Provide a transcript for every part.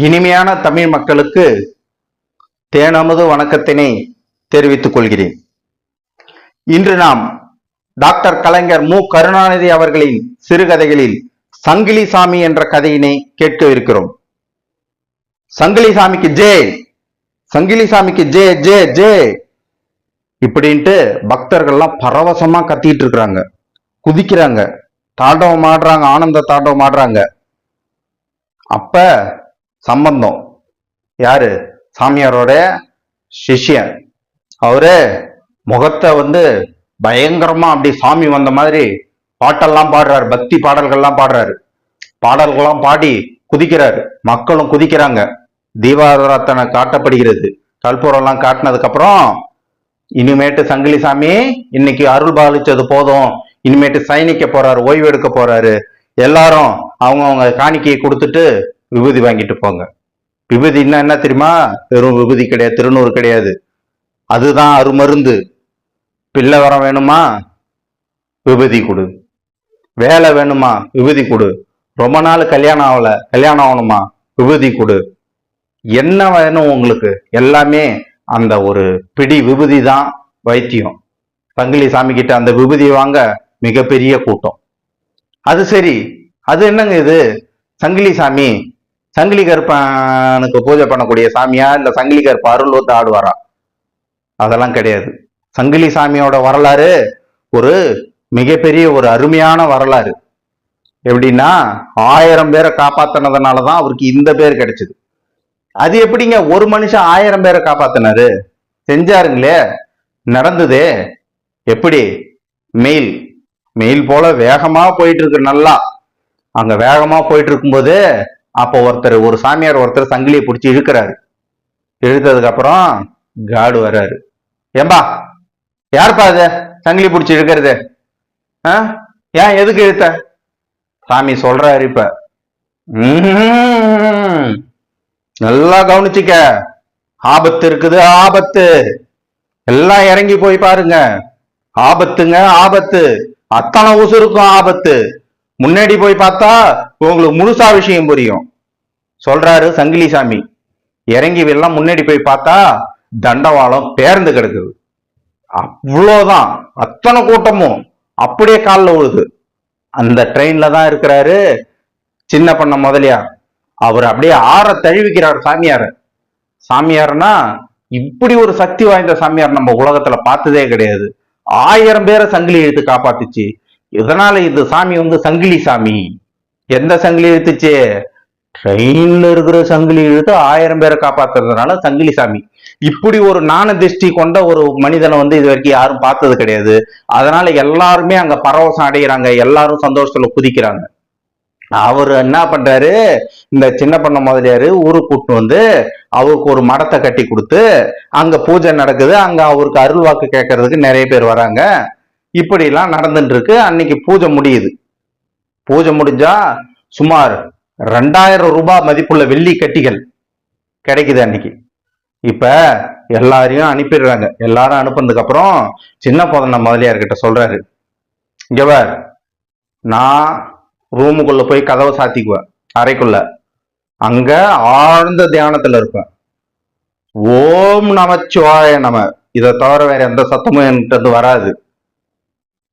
இனிமையான தமிழ் மக்களுக்கு தேனமுது வணக்கத்தினை தெரிவித்துக் கொள்கிறேன். இன்று நாம் டாக்டர் கலைஞர் மு கருணாநிதி அவர்களின் சிறுகதைகளில் சங்கிலி சாமி என்ற கதையினை கேட்க இருக்கிறோம். சங்கிலி சாமிக்கு ஜே, சங்கிலி சாமிக்கு ஜே ஜே ஜே இப்படின்ட்டு பக்தர்கள்லாம் பரவசமா கத்திட்டு இருக்கிறாங்க, குதிக்கிறாங்க, தாண்டவம் ஆடுறாங்க, ஆனந்த தாண்டவம் ஆடுறாங்க. அப்ப சம்பந்தம் யாரு? சாமியாரோட சிஷ்யன். அவரு முகத்தை பயங்கரமா அப்படி சாமி வந்த மாதிரி பாட்டெல்லாம் பாடுறாரு, பக்தி பாடல்கள்லாம் பாடுறாரு. பாடல்கள்லாம் பாடி குதிக்கிறாரு, மக்களும் குதிக்கிறாங்க. தீபாராதனை காட்டப்படுகிறது. கற்பூரம் எல்லாம் காட்டினதுக்கு அப்புறம் இனிமேட்டு சங்கிலி சாமி இன்னைக்கு அருள் பாலிச்சது போதும், இனிமேட்டு சயனிக்க போறாரு, ஓய்வு எடுக்க போறாரு. எல்லாரும் அவங்க காணிக்கையை கொடுத்துட்டு விபூதி வாங்கிட்டு போங்க. விபூதின்னா என்ன தெரியுமா? வெறும் விபூதி கிடையாது, திருநூறு கிடையாது. அதுதான் அருமருந்து. பிள்ளை வரம் வேணுமா? விபூதி கொடு. வேலை வேணுமா? விபூதி கொடு. ரொம்ப நாள் கல்யாணம் ஆகல, கல்யாணம் ஆகணுமா? விபூதி கொடு. என்ன வேணும் உங்களுக்கு? எல்லாமே அந்த ஒரு பிடி விபூதி தான் வைத்தியம். சங்கிலி சாமி கிட்ட அந்த விபூதி வாங்க மிகப்பெரிய கூட்டம். அது சரி, அது என்னங்க இது? சங்கிலி சாமி சங்கிலி கருப்பனுக்கு பூஜை பண்ணக்கூடிய சாமியா, இல்ல சங்கிலி கருப்பு அருள் வந்து ஆடுவாரா? அதெல்லாம் கிடையாது. சங்கிலி சாமியோட வரலாறு ஒரு மிகப்பெரிய ஒரு அருமையான வரலாறு. எப்படின்னா, 1000 பேரை காப்பாத்தினதுனாலதான் அவருக்கு இந்த பேர் கிடைச்சது. அது எப்படிங்க ஒரு மனுஷன் 1000 பேரை காப்பாத்தினாரு? செஞ்சாருங்களே, நடந்ததே. எப்படி? மெயில் மெயில் போல வேகமா போயிட்டு இருக்கு. நல்லா அங்க வேகமா போயிட்டு இருக்கும்போது அப்போ ஒரு சாமியார் சங்கிலியை பிடிச்சி இழுக்கிறாரு. இழுத்ததுக்கு அப்புறம் காடு வர்றாரு. ஏம்பா, யாருப்பா அது சங்கிலி பிடிச்சி இழுக்கிறது? ஏன் எதுக்கு இழுத்த? சாமி சொல்றாரு. இப்ப நல்லா கவனிச்சுக்க, ஆபத்து இருக்குது, ஆபத்து. எல்லாம் இறங்கி போய் பாருங்க. ஆபத்துங்க, ஆபத்து. அத்தனை உசுருக்கும் ஆபத்து. முன்னாடி போய் பார்த்தா உங்களுக்கு முழுசா விஷயம் புரியும் சொல்றாரு சங்கிலி சாமி. இறங்கி எல்லாம் முன்னாடி போய் பார்த்தா தண்டவாளம் பேர்ந்து கிடக்குது. அவ்வளவுதான். அத்தனை கூட்டமும் அப்படியே காலில் விழுது. அந்த ட்ரெயின்ல தான் இருக்கிறாரு சின்ன பண்ண முதலியார். அவர் அப்படியே ஆற தழுவிக்கிறார் சாமியார. சாமியார்னா இப்படி ஒரு சக்தி வாய்ந்த சாமியார் நம்ம உலகத்துல பார்த்ததே கிடையாது. 1000 பேரை சங்கிலி இழுத்து காப்பாத்துச்சு. இதனால இது சாமி சங்கிலி சாமி. எந்த சங்கிலி இழுத்துச்சு? ட்ரெயின்ல இருக்கிற சங்கிலி இழுத்து 1000 பேரை காப்பாத்துறதுனால சங்கிலி சாமி. இப்படி ஒரு ஞான திருஷ்டி கொண்ட ஒரு மனிதனை இது வரைக்கும் யாரும் பார்த்தது கிடையாது. அதனால எல்லாருமே அங்க பரவசம் அடைகிறாங்க, எல்லாரும் சந்தோஷத்துல குதிக்கிறாங்க. அவரு என்ன பண்றாரு, இந்த சின்ன பண்ண முதலியாரு ஊருக்கு கூட்டு அவருக்கு ஒரு மடத்தை கட்டி கொடுத்து அங்க பூஜை நடக்குது. அங்க அவருக்கு அருள் வாக்கு கேட்கறதுக்கு நிறைய பேர் வராங்க. இப்படி எல்லாம் நடந்துட்டு இருக்கு. அன்னைக்கு பூஜை முடியுது. பூஜை முடிஞ்சா சுமார் 2000 ரூபாய் மதிப்புள்ள வெள்ளி கட்டிகள் கிடைக்குது அன்னைக்கு. இப்ப எல்லாரையும் அனுப்பிடுறாங்க. எல்லாரும் அனுப்புனதுக்கு அப்புறம் சின்ன பொதன முதலியார்கிட்ட சொல்றாரு, இங்கவர், நான் ரூமுக்குள்ள போய் கதவை சாத்திக்குவேன், அறைக்குள்ள. அங்க ஆழ்ந்த தியானத்துல இருப்பேன். ஓம் நமச்சிவாய நம, இதை தவிர வேற எந்த சத்தமும் என்கிட்ட வராது.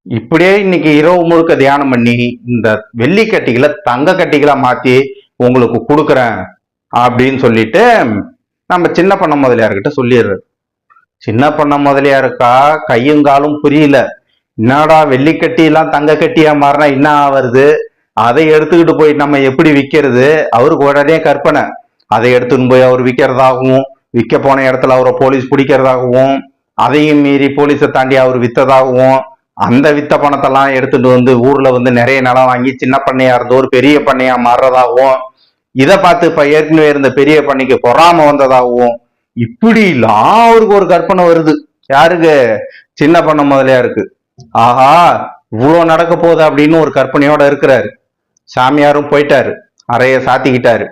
இப்படியே இன்னைக்கு இரவு முழுக்க தியானம் பண்ணி இந்த வெள்ளி கட்டிகளை தங்க கட்டிகளா மாத்தி உங்களுக்கு கொடுக்குறேன் அப்படின்னு சொல்லிட்டு நம்ம சின்ன பண்ண முதலியார்கிட்ட சொல்லிடுறது. சின்ன பண்ண முதலியாருக்கா கையும் காலும் புரியல. என்னடா வெள்ளிக்கட்டி எல்லாம் தங்க கட்டியா மாறினா என்ன வருது? அதை எடுத்துக்கிட்டு போய் நம்ம எப்படி விற்கிறது? அவருக்கு உடனே கற்பனை. அதை எடுத்துன்னு போய் அவர் விற்கிறதாகவும், விற்க போன இடத்துல அவரை போலீஸ் பிடிக்கிறதாகவும், அதையும் மீறி போலீஸை தாண்டி அவர் வித்ததாகவும், அந்த வித்த பணத்தெல்லாம் எடுத்துட்டு ஊர்ல நிறைய நிலம் வாங்கி சின்ன பண்ணையா இருந்தோ ஒரு பெரிய பண்ணையா மாறுறதாகவும், இதை பார்த்து இப்ப ஏற்கனவே இருந்த பெரிய பண்ணைக்கு பொறாம வந்ததாகவும், இப்படி எல்லாம் அவருக்கு ஒரு கற்பனை வருது. யாருக்கு? சின்ன பண்ண முதலியா இருக்கு. ஆஹா, இவ்வளவு நடக்க போகுது அப்படின்னு ஒரு கற்பனையோட இருக்கிறாரு. சாமியாரும் போயிட்டாரு, அறைய சாத்திக்கிட்டாரு.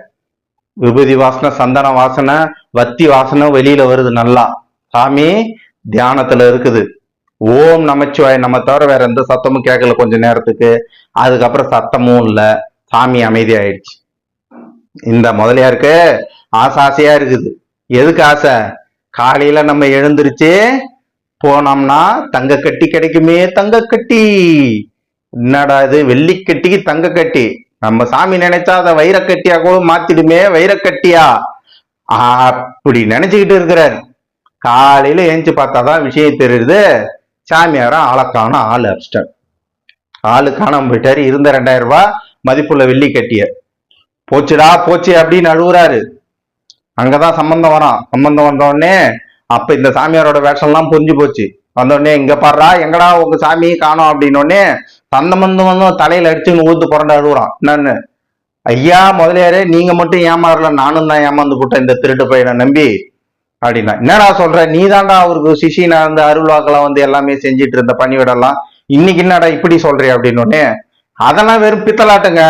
விபூதி வாசனை, சந்தன வாசனை, வத்தி வாசனை வெளியில வருது. நல்லா சாமி தியானத்துல இருக்குது. ஓம் நமச்சிவாய் நம்ம தவிர வேற எந்த சத்தமும் கேட்கல கொஞ்ச நேரத்துக்கு. அதுக்கப்புறம் சத்தமும் இல்லை, சாமி அமைதி ஆயிடுச்சு. இந்த முதலியாருக்கு ஆசையா இருக்குது. எதுக்கு ஆசை? காலையில நம்ம எழுந்திருச்சு போனோம்னா தங்க கட்டி கிடைக்குமே, தங்க கட்டி. என்னடா இது, வெள்ளிக்கட்டிக்கு தங்க கட்டி. நம்ம சாமி நினைச்சா அதை வைரக்கட்டியா கூட மாத்திடுமே, வைரக்கட்டியா அப்படி நினைச்சுக்கிட்டு இருக்கிறாரு. காலையில ஏஞ்சி பார்த்தாதான் விஷயம் தெரியுது. சாமியாரா ஆளக்கான ஆள் அடிச்சிட்டார். ஆளு காணாம போயிட்டாரு. இருந்த 2000 ரூபாய் மதிப்புள்ள வெள்ளி கட்டிய போச்சுடா போச்சு அப்படின்னு அழுகுறாரு. அங்கதான் சம்பந்தம் வரான். சம்பந்தம் வந்த உடனே அப்ப இந்த சாமியாரோட வேஷம் எல்லாம் புரிஞ்சு போச்சு. வந்த உடனே இங்க பாடுறா, எங்கடா உங்க சாமி காணோம் அப்படின்னு உடனே சந்தமந்து வந்து தலையில அடிச்சுன்னு ஊத்து புரண்டு அழுகுறான். என்னன்னு, ஐயா முதலியாரே, நீங்க மட்டும் ஏமாறல, நானும் தான் ஏமாந்து போட்டேன் இந்த திருட்டு பையனை நம்பி அப்படின்னா. என்னடா சொல்ற, நீ தாண்டா அவருக்கு சிஷினா இருந்து அருள்வாக்கெல்லாம் வந்து எல்லாமே செஞ்சிட்டு இருந்த பணிவிடெல்லாம், இன்னைக்கு என்னடா இப்படி சொல்றிய அப்படின்னு உடனே, அதெல்லாம் வெறும் பித்தலாட்டுங்க,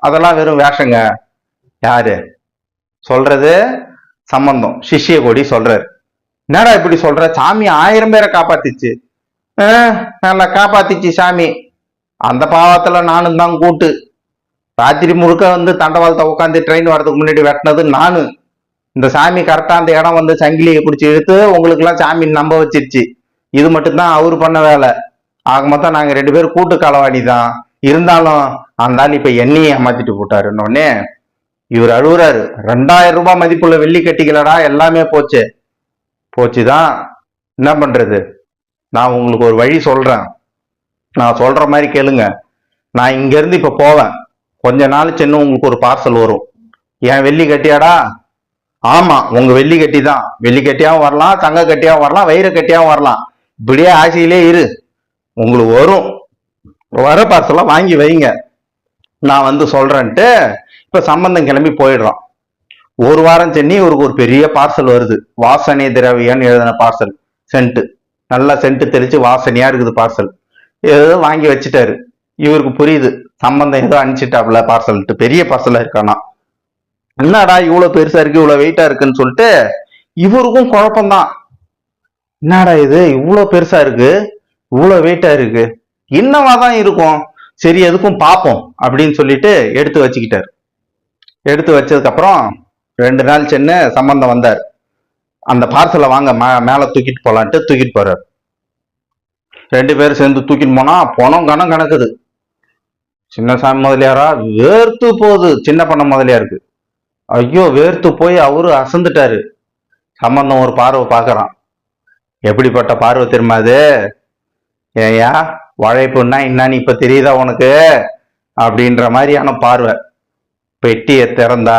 அதெல்லாம் வெறும் வேஷங்க. யாரு சொல்றது? சம்பந்தம் சிஷ்ய கொடி சொல்றாரு. என்னடா இப்படி சொல்ற, சாமி 1000 பேரை காப்பாத்திச்சு. நல்லா காப்பாத்திச்சு சாமி. அந்த பாவத்துல நானும் தான் கூட்டு. ராத்திரி முழுக்க வந்து தண்டவாளத்தை உட்காந்து ட்ரெயின் வரதுக்கு முன்னாடி வெட்டினது நானு. இந்த சாமி கரெக்டா அந்த இடம் வந்து சங்கிலியை பிடிச்சி இழுத்து உங்களுக்கு எல்லாம் சாமி நம்ப வச்சிருச்சு. இது மட்டும்தான் அவரு பண்ண வேலை. ஆக மொத்தம் நாங்க 2 பேரும் கூட்டு களவாணி தான். இருந்தாலும் அந்த ஆள் இப்ப என்னையே ஏமாத்திட்டு போட்டாருன்னொடனே இவர் அழுகுறாரு. 2000 ரூபாய் மதிப்புள்ள வெள்ளி கட்டிகளடா, எல்லாமே போச்சு. போச்சுதான், என்ன பண்றது? நான் உங்களுக்கு ஒரு வழி சொல்றேன். நான் சொல்ற மாதிரி கேளுங்க. நான் இங்க இருந்து இப்ப போவேன். கொஞ்ச நாள் சென்று உங்களுக்கு ஒரு பார்சல் வரும். என் வெள்ளி கட்டியாடா? ஆமா, உங்க வெள்ளி கட்டி தான். வெள்ளி கட்டியாவும் வரலாம், தங்க கட்டியாவும் வரலாம், வைர கட்டியாவும் வரலாம். இப்படியே ஆசையிலே இரு, உங்களுக்கு வரும். வர பார்சலாம் வாங்கி வைங்க, நான் வந்து சொல்றேன்ட்டு இப்ப சம்பந்தம் கிளம்பி போயிடுறான். ஒரு வாரம் சென்னி இவருக்கு ஒரு பெரிய பார்சல் வருது. வாசனை திரவியன்னு எழுதின பார்சல். சென்ட், நல்லா சென்ட் தெளிச்சு வாசனையா இருக்குது பார்சல். ஏதோ வாங்கி வச்சுட்டாரு. இவருக்கு புரியுது சம்பந்தம் ஏதோ அனுப்பிச்சிட்டாப்ல பார்சல்ட்டு. பெரிய பார்சலா இருக்கானா. என்னடா இவ்வளவு பெருசா இருக்கு, இவ்வளவு வெயிட்டா இருக்குன்னு சொல்லிட்டு இவருக்கும் குழப்பம்தான். என்னடா இது இவ்வளவு பெருசா இருக்கு, இவ்வளவு வெயிட்டா இருக்கு, என்னவாதான் இருக்கும், சரி எதுக்கும் பார்ப்போம் அப்படின்னு சொல்லிட்டு எடுத்து வச்சுக்கிட்டாரு. எடுத்து வச்சதுக்கு அப்புறம் 2 நாள் சென்று சம்பந்தம் வந்தார். அந்த பார்சலை வாங்க மேல தூக்கிட்டு போலான்ட்டு தூக்கிட்டு போறாரு. 2 பேரும் சேர்ந்து தூக்கிட்டு போனா பணம் கணம் கணக்குது. சின்னசாமி முதலியாரா வேர்த்து போகுது. சின்ன பண்ண முதலியாருக்கு ஐயோ வேர்த்து போய் அவரு அசந்துட்டாரு. சம்பந்தம் ஒரு பார்வை பார்க்கறான். எப்படிப்பட்ட பார்வை தெரியுமா அது? ஏயா உழைப்புன்னா என்னன்னு இப்ப தெரியுதா உனக்கு அப்படின்ற மாதிரியான பார்வை. பெட்டியை திறந்தா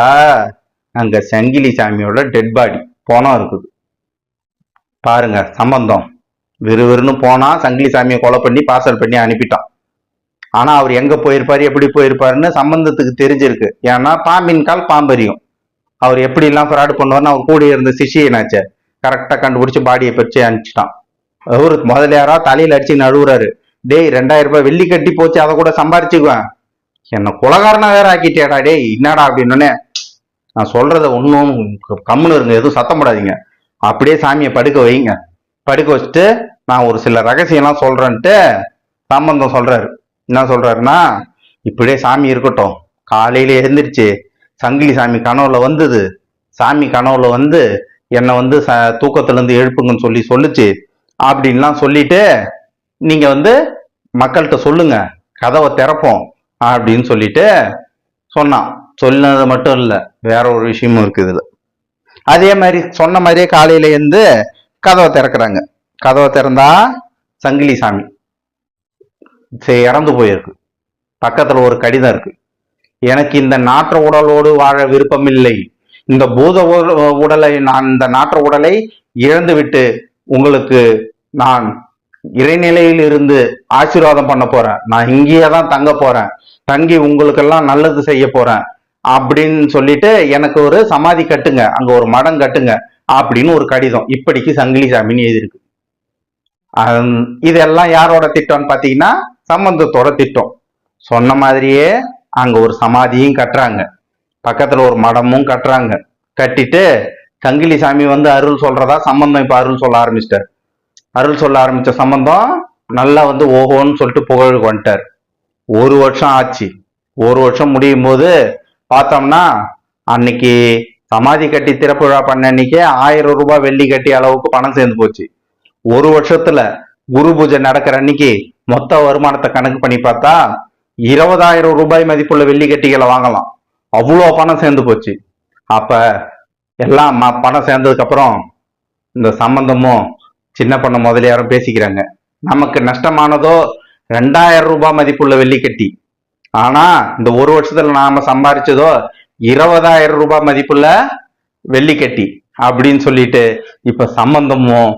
அங்க சங்கிலி சாமியோட டெட் பாடி பணம் இருக்குது. பாருங்க, சம்பந்தம் விறுவிறுன்னு போனா சங்கிலி சாமியை கொலை பண்ணி பார்சல் பண்ணி அனுப்பிட்டான். ஆனா அவர் எங்க போயிருப்பாரு, எப்படி போயிருப்பாருன்னு சம்பந்தத்துக்கு தெரிஞ்சிருக்கு. ஏன்னா பாம்பின் கால் பாம்பரியும். அவர் எப்படி எல்லாம் ஃப்ராடு பண்ணுவார்னு அவர் கூட இருந்த சிஷியனாச்சே கரெக்டா கண்டுபிடிச்சு பாடியை பறிச்சு அனுப்பிச்சிட்டான். அவரு முதலியாரா தலையில அடிச்சு நழுவுறாரு. டேய் 2000 ரூபாய் வெள்ளி கட்டி போச்சு, அதை கூட சம்பாரிச்சுக்குவேன், என்ன குலகாரனா வேற ஆக்கிட்டேடா டேய், என்னடா அப்படின்னு. நான் சொல்றத ஒன்னும் கம்முன்னு இருங்க, எதுவும் சத்தம் போடாதீங்க, அப்படியே சாமியை படுக்க வைங்க. படுக்க வச்சுட்டு நான் ஒரு சில ரகசியம்லாம் சொல்றேன்ட்டு சம்பந்தம் சொல்றாரு. என்ன சொல்றாருன்னா, இப்படியே சாமி இருக்கட்டும், காலையில எழுந்திருச்சு சங்கிலி சாமி கனவுல வந்தது. சாமி கனவுல வந்து என்னை வந்து தூக்கத்துல இருந்து எழுப்புங்கன்னு சொல்லுச்சு அப்படின்லாம் சொல்லிட்டு நீங்க வந்து மக்கள்கிட்ட சொல்லுங்க, கதவை திறப்போம் அப்படின்னு சொல்லிட்டு சொன்னான். சொன்னது மட்டும் இல்ல, வேற ஒரு விஷயமும் இருக்குது இதுல. அதே மாதிரி சொன்ன மாதிரியே காலையில இருந்து கதவை திறக்கிறாங்க. கதவை திறந்தா சங்கிலி சாமி இறந்து போயிருக்கு. பக்கத்துல ஒரு கடிதம் இருக்கு. எனக்கு இந்த நாற்ற உடலோடு வாழ விருப்பம் இல்லை. இந்த பூத உடலை, நான் இந்த நாற்ற உடலை இழந்து விட்டு உங்களுக்கு நான் இறைநிலையில் இருந்து ஆசீர்வாதம் பண்ண போறேன். நான் இங்கேயே தான் தங்க போறேன், தங்கி உங்களுக்கெல்லாம் நல்லது செய்ய போறேன் அப்படின்னு சொல்லிட்டு எனக்கு ஒரு சமாதி கட்டுங்க, அங்க ஒரு மடம் கட்டுங்க அப்படின்னு ஒரு கடிதம் இப்படிக்கு சங்கிலி சாமின்னு எழுதியிருக்கு. இதெல்லாம் யாரோட திட்டம்னு பாத்தீங்கன்னா சம்பந்தத்தோட திட்டம். சொன்ன மாதிரியே அங்க ஒரு சமாதியும் கட்டுறாங்க, பக்கத்துல ஒரு மடமும் கட்டுறாங்க. கட்டிட்டு சங்கிலி சாமி வந்து அருள் சொல்றதா சம்பந்தம் இப்ப அருள் சொல்ல ஆரம்பிச்சிட்டார். அருள் சொல்ல ஆரம்பிச்ச சம்பந்தம் நல்லா வந்து ஓஹோன்னு சொல்லிட்டு புகழுக்கு வந்துட்டார். 1 வருஷம் ஆச்சு. 1 வருஷம் முடியும் போது பார்த்தோம்னா அன்னைக்கு சமாதி கட்டி திறப்பு விழா பண்ண அன்னைக்கே 1000 ரூபாய் வெள்ளி கட்டி அளவுக்கு பணம் சேர்ந்து போச்சு. ஒரு வருஷத்துல குரு பூஜை நடக்கிற அன்னைக்கு மொத்த வருமானத்தை கணக்கு பண்ணி பார்த்தா 20,000 ரூபாய் மதிப்புள்ள வெள்ளி கட்டிகளை வாங்கலாம். அவ்வளோ பணம் சேர்ந்து போச்சு. அப்ப எல்லாம் பணம் சேர்ந்ததுக்கு அப்புறம் இந்த சம்பந்தமும் சின்ன பண்ண முதலியாரும் பேசிக்கிறாங்க. நமக்கு நஷ்டமானதோ 2000 ரூபாய் மதிப்புள்ள வெள்ளி கட்டி. ஆனா இந்த ஒரு வருஷத்துல நாம சம்பாரிச்சதோ 20,000 ரூபாய் மதிப்புள்ள வெள்ளி கட்டி அப்படின்னு சொல்லிட்டு இப்ப சம்பந்தமும்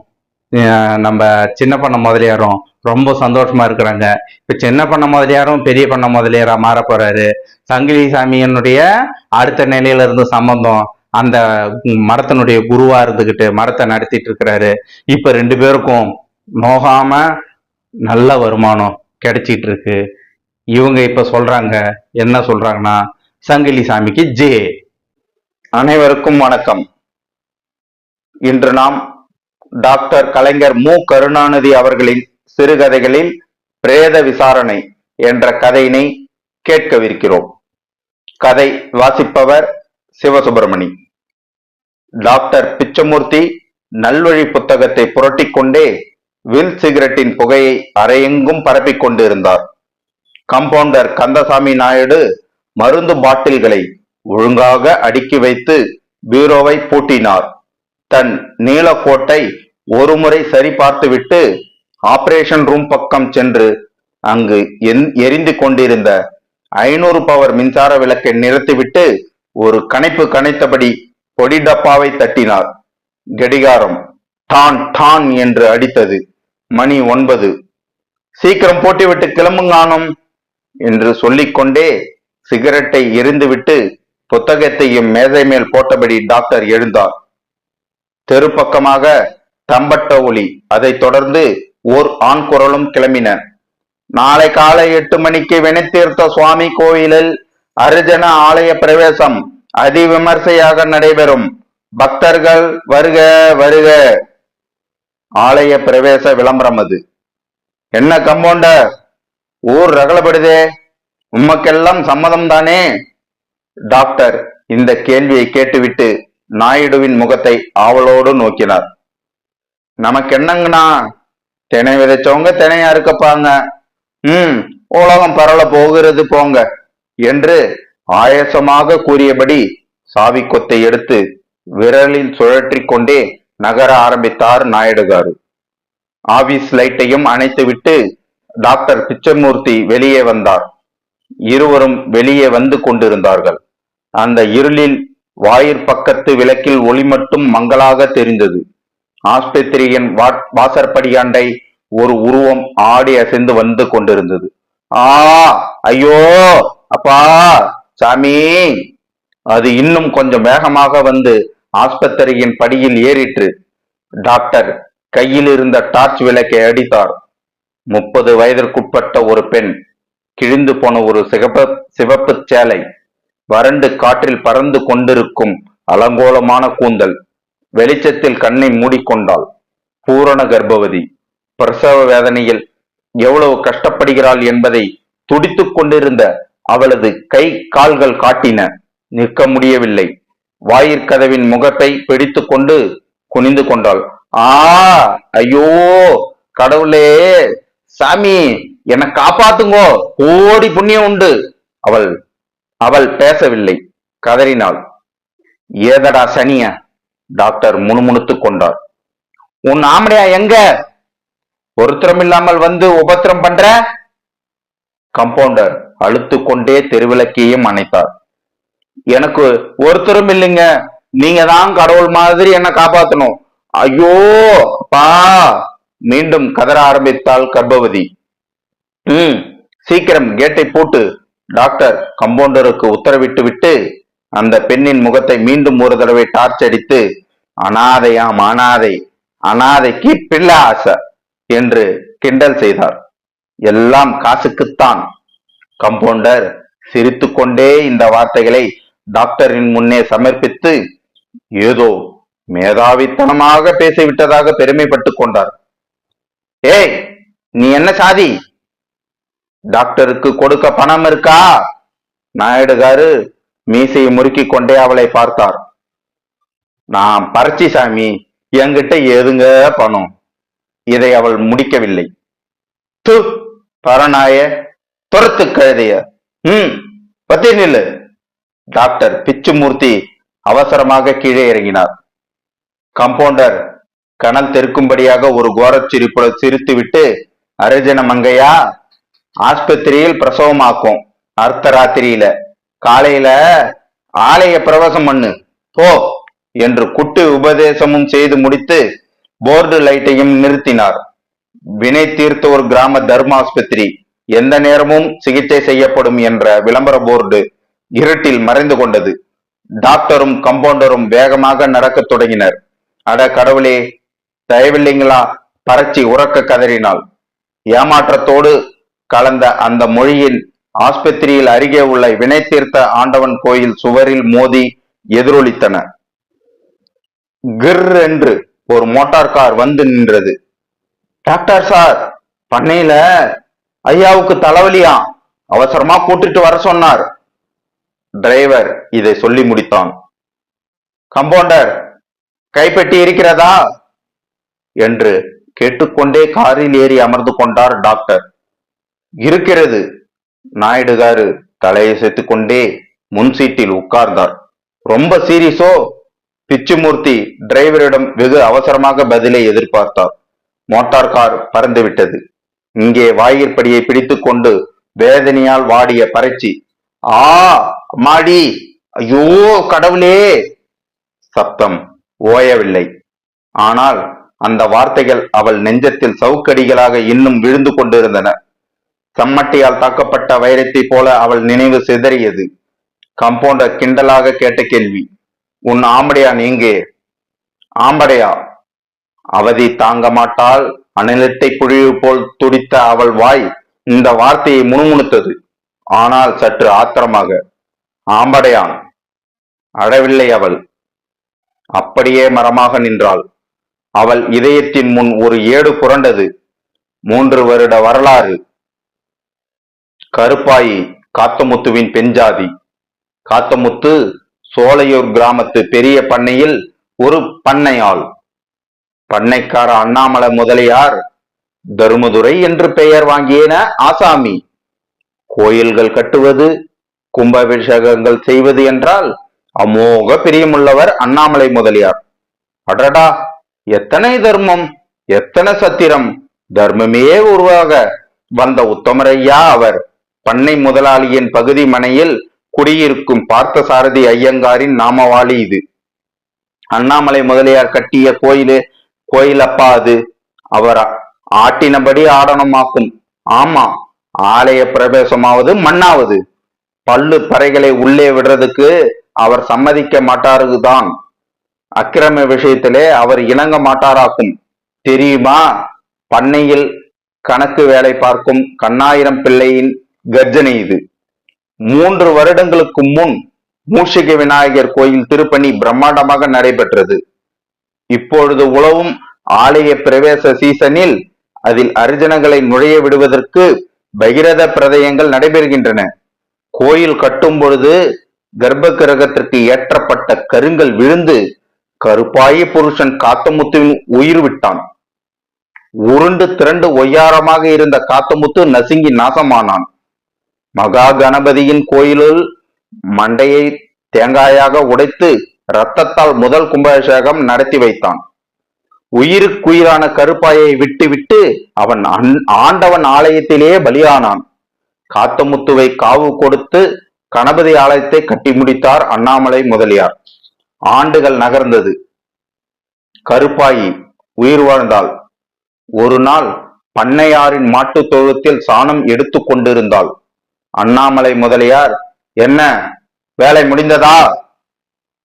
நம்ம சின்ன பண்ண முதலியாரும் ரொம்ப சந்தோஷமா இருக்கிறாங்க. இப்ப சின்ன பண்ண முதலியாரும் பெரிய பண்ண முதலியாரா மாற போறாரு. சங்கிலி சாமியனுடைய அடுத்த நிலையில இருந்து சம்பந்தம் அந்த மரத்தினுடைய குருவா இருந்துகிட்டு மரத்தை நடத்திட்டு இருக்கிறாரு. இப்ப 2 பேருக்கும் நோகாம நல்ல வருமானம் கிடைச்சிட்டு இருக்கு. இவங்க இப்ப சொல்றாங்க, என்ன சொல்றாங்கன்னா, சங்கிலி சாமிக்கு ஜே. அனைவருக்கும் வணக்கம். இன்று நாம் டாக்டர் கலைஞர் மு கருணாநிதி அவர்களின் சிறுகதைகளில் பிரேத விசாரணை என்ற கதையினை கேட்கவிருக்கிறோம். கதை வாசிப்பவர் சிவசுப்பிரமணி. டாக்டர் பிச்சமூர்த்தி நல்வழி புத்தகத்தை புரட்டிக்கொண்டே வில் சிகரெட்டின் புகையை அரையெங்கும் பரப்பிக் கொண்டிருந்தார். கம்பவுண்டர் கந்தசாமி நாயுடு மருந்து பாட்டில்களை ஒழுங்காக அடுக்கி வைத்து பீரோவை பூட்டினார். தன் நீலக்கோட்டை ஒருமுறை சரி பார்த்துவிட்டு ஆபரேஷன் ரூம் பக்கம் சென்று அங்கு எரிந்து கொண்டிருந்த 500 பவர் மின்சார விளக்கை நிறுத்திவிட்டு ஒரு கணைப்பு கணைத்தபடி பொடி டப்பாவை தட்டினார். கடிகாரம் டான் டான் என்று அடித்தது. மணி 9. சீக்கிரம் போட்டிவிட்டு கிளம்புங்கானும் என்று சொல்லிக்கொண்டே சிகரெட்டை எரிந்துவிட்டு புத்தகத்தையும் மேசை மேல் போட்டபடி டாக்டர் எழுந்தார். தெரு பக்கமாக தம்பட்ட ஒலி, அதை தொடர்ந்து ஓர் ஆண் குரலும் கிளம்பின. நாளை காலை 8 மணிக்கு வினைத்தீர்த்த சுவாமி கோயிலில் அரிஜன ஆலய பிரவேசம் அதிவிமர்சையாக நடைபெறும். பக்தர்கள் வருக வருக. ஆலய பிரவேச விளம்பரம் அது. என்ன கம்பவுண்டர், ஊர் ரகலப்படுதே, உமக்கெல்லாம் சம்மதம் தானே? டாக்டர் இந்த கேள்வியை கேட்டுவிட்டு நாயுடுவின் முகத்தை ஆவலோடு நோக்கினார். நமக்கு என்னங்கண்ணா, தினை விதைச்சவங்க தினையா இருக்கப்பாங்க. உலகம் பரவ போகிறது போங்க என்று ஆயசமாக கூறியபடி சாவி கொத்தை எடுத்து விரலில் சுழற்றி கொண்டே நகர ஆரம்பித்தார் நாயுடுகாரு. ஆபீஸ் லைட்டையும் அணைத்துவிட்டு டாக்டர் பிச்சமூர்த்தி வெளியே வந்தார். இருவரும் வெளியே வந்து கொண்டிருந்தார்கள். அந்த இருளில் வாயிற்பக்கத்து விளக்கில் ஒளி மட்டும் மங்களாக தெரிந்தது. ஆஸ்பத்திரியின் வாசற்படியாண்டை ஒரு உருவம் ஆடி அசைந்து வந்து கொண்டிருந்தது. ஐயோ அப்பா சாமி! அது இன்னும் கொஞ்சம் வேகமாக வந்து ஆஸ்பத்திரியின் படியில் ஏறிற்று. டாக்டர் கையில் இருந்த டார்ச் விளக்கை அடித்தார். 30 வயதிற்குட்பட்ட ஒரு பெண், கிழிந்து போன ஒரு சிவப்பு சேலை, வறண்டு காற்றில் பறந்து கொண்டிருக்கும் அலங்கோலமான கூந்தல், வெளிச்சத்தில் கண்ணை மூடிக்கொண்டாள். பூரண கர்ப்பவதி. பிரசவ வேதனையில் எவ்வளவு கஷ்டப்படுகிறாள் என்பதை துடித்துக் கொண்டிருந்த அவளது கை கால்கள் காட்டின. நிற்க முடியவில்லை. வாயிற்கதவின் முகத்தை பிடித்து கொண்டு குனிந்து கொண்டாள். ஐயோ கடவுளே, சாமி என்னை காப்பாத்துங்கோ, கோடி புண்ணியம் உண்டு. அவள் பேசவில்லை, கதறினாள். ஏதடா சனிய? டாக்டர் முணுமுணுத்துக் கொண்டார். உன் ஆம்படையா எங்க? ஒருத்தரம் இல்லாமல் வந்து உபத்திரம் பண்ற? கம்பவுண்டர் அழுத்து கொண்டே தெருவிளக்கையும் அணைத்தார். எனக்கு ஒருத்தரும் இல்லைங்க, நீங்க தான் கடவுள் மாதிரி என்ன காப்பாத்தணும். ஐயோ பா! மீண்டும் கதற ஆரம்பித்தாள் கர்ப்பவதி. சீக்கிரம் கேட்டை போட்டு டாக்டர் கம்பவுண்டருக்கு உத்தரவிட்டு விட்டு அந்த பெண்ணின் முகத்தை மீண்டும் ஒரு தடவை டார்ச் அடித்து, அனாதையாம் அனாதை, அனாதைக்கு பிள்ளை ஆசை என்று கிண்டல் செய்தார். எல்லாம் காசுக்குத்தான். கம்பவுண்டர் சிரித்து கொண்டே இந்த வார்த்தைகளை டாக்டரின் முன்னே சமர்ப்பித்து ஏதோ மேதாவித்தனமாக பேசிவிட்டதாக பெருமைப்பட்டுக் கொண்டார். ஏய், நீ என்ன சாதி? டாக்டருக்கு கொடுக்க பணம் இருக்கா? நாயுடுகாரு மீசையை முறுக்கிக் கொண்டே அவளை பார்த்தார். நான் பரச்சி சாமி, என்கிட்ட ஏதுங்க பணம்? இதை அவள் முடிக்கவில்லை. து பரநாய, துரத்து கழுதைய. பத்தி நில்லு. டாக்டர் பிச்சுமூர்த்தி அவசரமாக கீழே இறங்கினார். கம்பவுண்டர் கனல் தெருக்கும்படியாக ஒரு கோரச் சிரிப்புடன் சிரித்துவிட்டு, அரிஜன மங்கையா, ஆஸ்பத்திரியில் பிரசவமாக்கும் அர்த்தராத்திரியில, காலையில ஆலய பிரவேசம் பண்ணு போ என்று குட்டி உபதேசமும் செய்து முடித்து போர்டு லைட்டையும் நிறுத்தினார். வினை தீர்த்தோர் கிராம தர்ம ஆஸ்பத்திரி, எந்த நேரமும் சிகிச்சை செய்யப்படும் என்ற விளம்பர போர்டு இருட்டில் மறைந்து கொண்டது. டாக்டரும் கம்பவுண்டரும் வேகமாக நடக்க தொடங்கினர். அட கடவுளே, தயவில்லைங்களா? பரச்சி உறக்க கதறினாள். ஏமாற்றத்தோடு கலந்த அந்த மொழியின் ஆஸ்பத்திரியில் அருகே உள்ள வினை தீர்த்த ஆண்டவன் கோயில் சுவரில் மோதி எதிரொலித்தன. கிர் என்று ஒரு மோட்டார் கார் வந்து நின்றது. டாக்டர் சார், பண்ணையில ஐயாவுக்கு தலைவலியா, அவசரமா கூட்டிட்டு வர சொன்னார். டிரைவர் இதை சொல்லி முடித்தான். கம்பவுண்டர், கைப்பெட்டி இருக்கிறதா என்று கேட்டுக்கொண்டே காரில் ஏறி அமர்ந்து கொண்டார் டாக்டர். இருக்கிறது. நாயுடுகாரு தலையசைத்து கொண்டே முன் சீட்டில் உட்கார்ந்தார். ரொம்ப சீரியஸோ? பிச்சுமூர்த்தி டிரைவரிடம் வெகு அவசரமாக பதிலை எதிர்பார்த்தார். Motor car பறந்துவிட்டது. இங்கே வாயிற்படியை பிடித்துக் கொண்டு வேதனையால் வாடிய பரச்சி, ஆ மாடி, ஐயோ கடவுளே! சப்தம் ஓயவில்லை. ஆனால் அந்த வார்த்தைகள் அவள் நெஞ்சத்தில் சவுக்கடிகளாக இன்னும் விழுந்து கொண்டிருந்தன. சம்மட்டியால் தாக்கப்பட்ட வைரத்தை போல அவள் நினைவு சிதறியது. கம்பவுண்டர் கிண்டலாக கேட்ட கேள்வி, உன் ஆம்படையா நீங்கே? ஆம்படையா? அவதி தாங்க மாட்டால் அணிலத்தை குழிவு போல் துடித்த அவள் வாய் இந்த வார்த்தையை முணுமுணுத்தது. ஆனால் சற்று ஆத்திரமாக. ஆம்படையான். அழவில்லை அவள். அப்படியே மரமாக நின்றாள். அவள் இதயத்தின் முன் ஒரு ஏடு புரண்டது. 3 வருட வரலாறு. கருப்பாயி காத்தமுத்துவின் பெண்ஜாதி. காத்தமுத்து சோலையூர் கிராமத்து பெரிய பண்ணையில் ஒரு பண்ணையாள். பண்ணைக்கார அண்ணாமலை முதலியார் தருமதுரை என்று பெயர் வாங்கியன ஆசாமி. கோயில்கள் கட்டுவது, கும்பாபிஷேகங்கள் செய்வது என்றால் அமோக பிரியமுள்ளவர் அண்ணாமலை முதலியார். அடடா, எத்தனை தர்மம், எத்தனை சத்திரம்! தர்மமே உருவாக வந்த உத்தமரையா அவர். பண்ணை முதலாளியின் பகுதி மனையில் குடியிருக்கும் பார்த்தசாரதி ஐயங்காரின் நாமவாளி இது. அண்ணாமலை முதலியார் கட்டிய கோயில் அப்பா அது. அவர் ஆட்டினபடி ஆடனமாக்கும். ஆமா, ஆலய பிரவேசமாவது மண்ணாவது பல்லு பறைகளை உள்ளே விடுறதுக்கு அவர் சம்மதிக்க மாட்டாருதான். அக்கிரம விஷயத்திலே அவர் இணங்க மாட்டாராக்கும். தெரியுமா? பண்ணையில் கணக்கு வேலை பார்க்கும் கண்ணாயிரம் பிள்ளையின் கர்ஜனை இது. 3 வருடங்களுக்கு முன் மூஷிக விநாயகர் கோயில் திருப்பணி பிரம்மாண்டமாக நடைபெற்றது. இப்பொழுது உலவும் ஆலய பிரவேச சீசனில் அதில் அரிஜனங்களை நுழைய விடுவதற்கு பகிரத பிரதயங்கள் நடைபெறுகின்றன. கோயில் கட்டும் பொழுது கர்ப்ப கிரகத்திற்கு ஏற்றப்பட்ட கருங்கல் விழுந்து கருப்பாய புருஷன் காத்தமுத்துவின் உயிர் விட்டான். உருண்டு திரண்டு ஒய்யாரமாக இருந்த காத்தமுத்து நசுங்கி நாசமானான். மகா கணபதியின் கோயிலில் மண்டையை தேங்காயாக உடைத்து இரத்தத்தால் முதல் கும்பாபிஷேகம் நடத்தி வைத்தான். உயிருக்குயிரான கருப்பாயை விட்டு அவன் ஆண்டவன் ஆலயத்திலே பலியானான். காத்தமுத்துவை காவு கொடுத்து கணபதி ஆலயத்தை கட்டி முடித்தார் அண்ணாமலை முதலியார். ஆண்டுகள் நகர்ந்தது. கருப்பாயி உயிர் வாழ்ந்தாள். ஒரு நாள் பண்ணையாரின் மாட்டு தொழுத்தில் சாணம் எடுத்து கொண்டிருந்தாள். அண்ணாமலை முதலியார், என்ன வேலை முடிந்ததா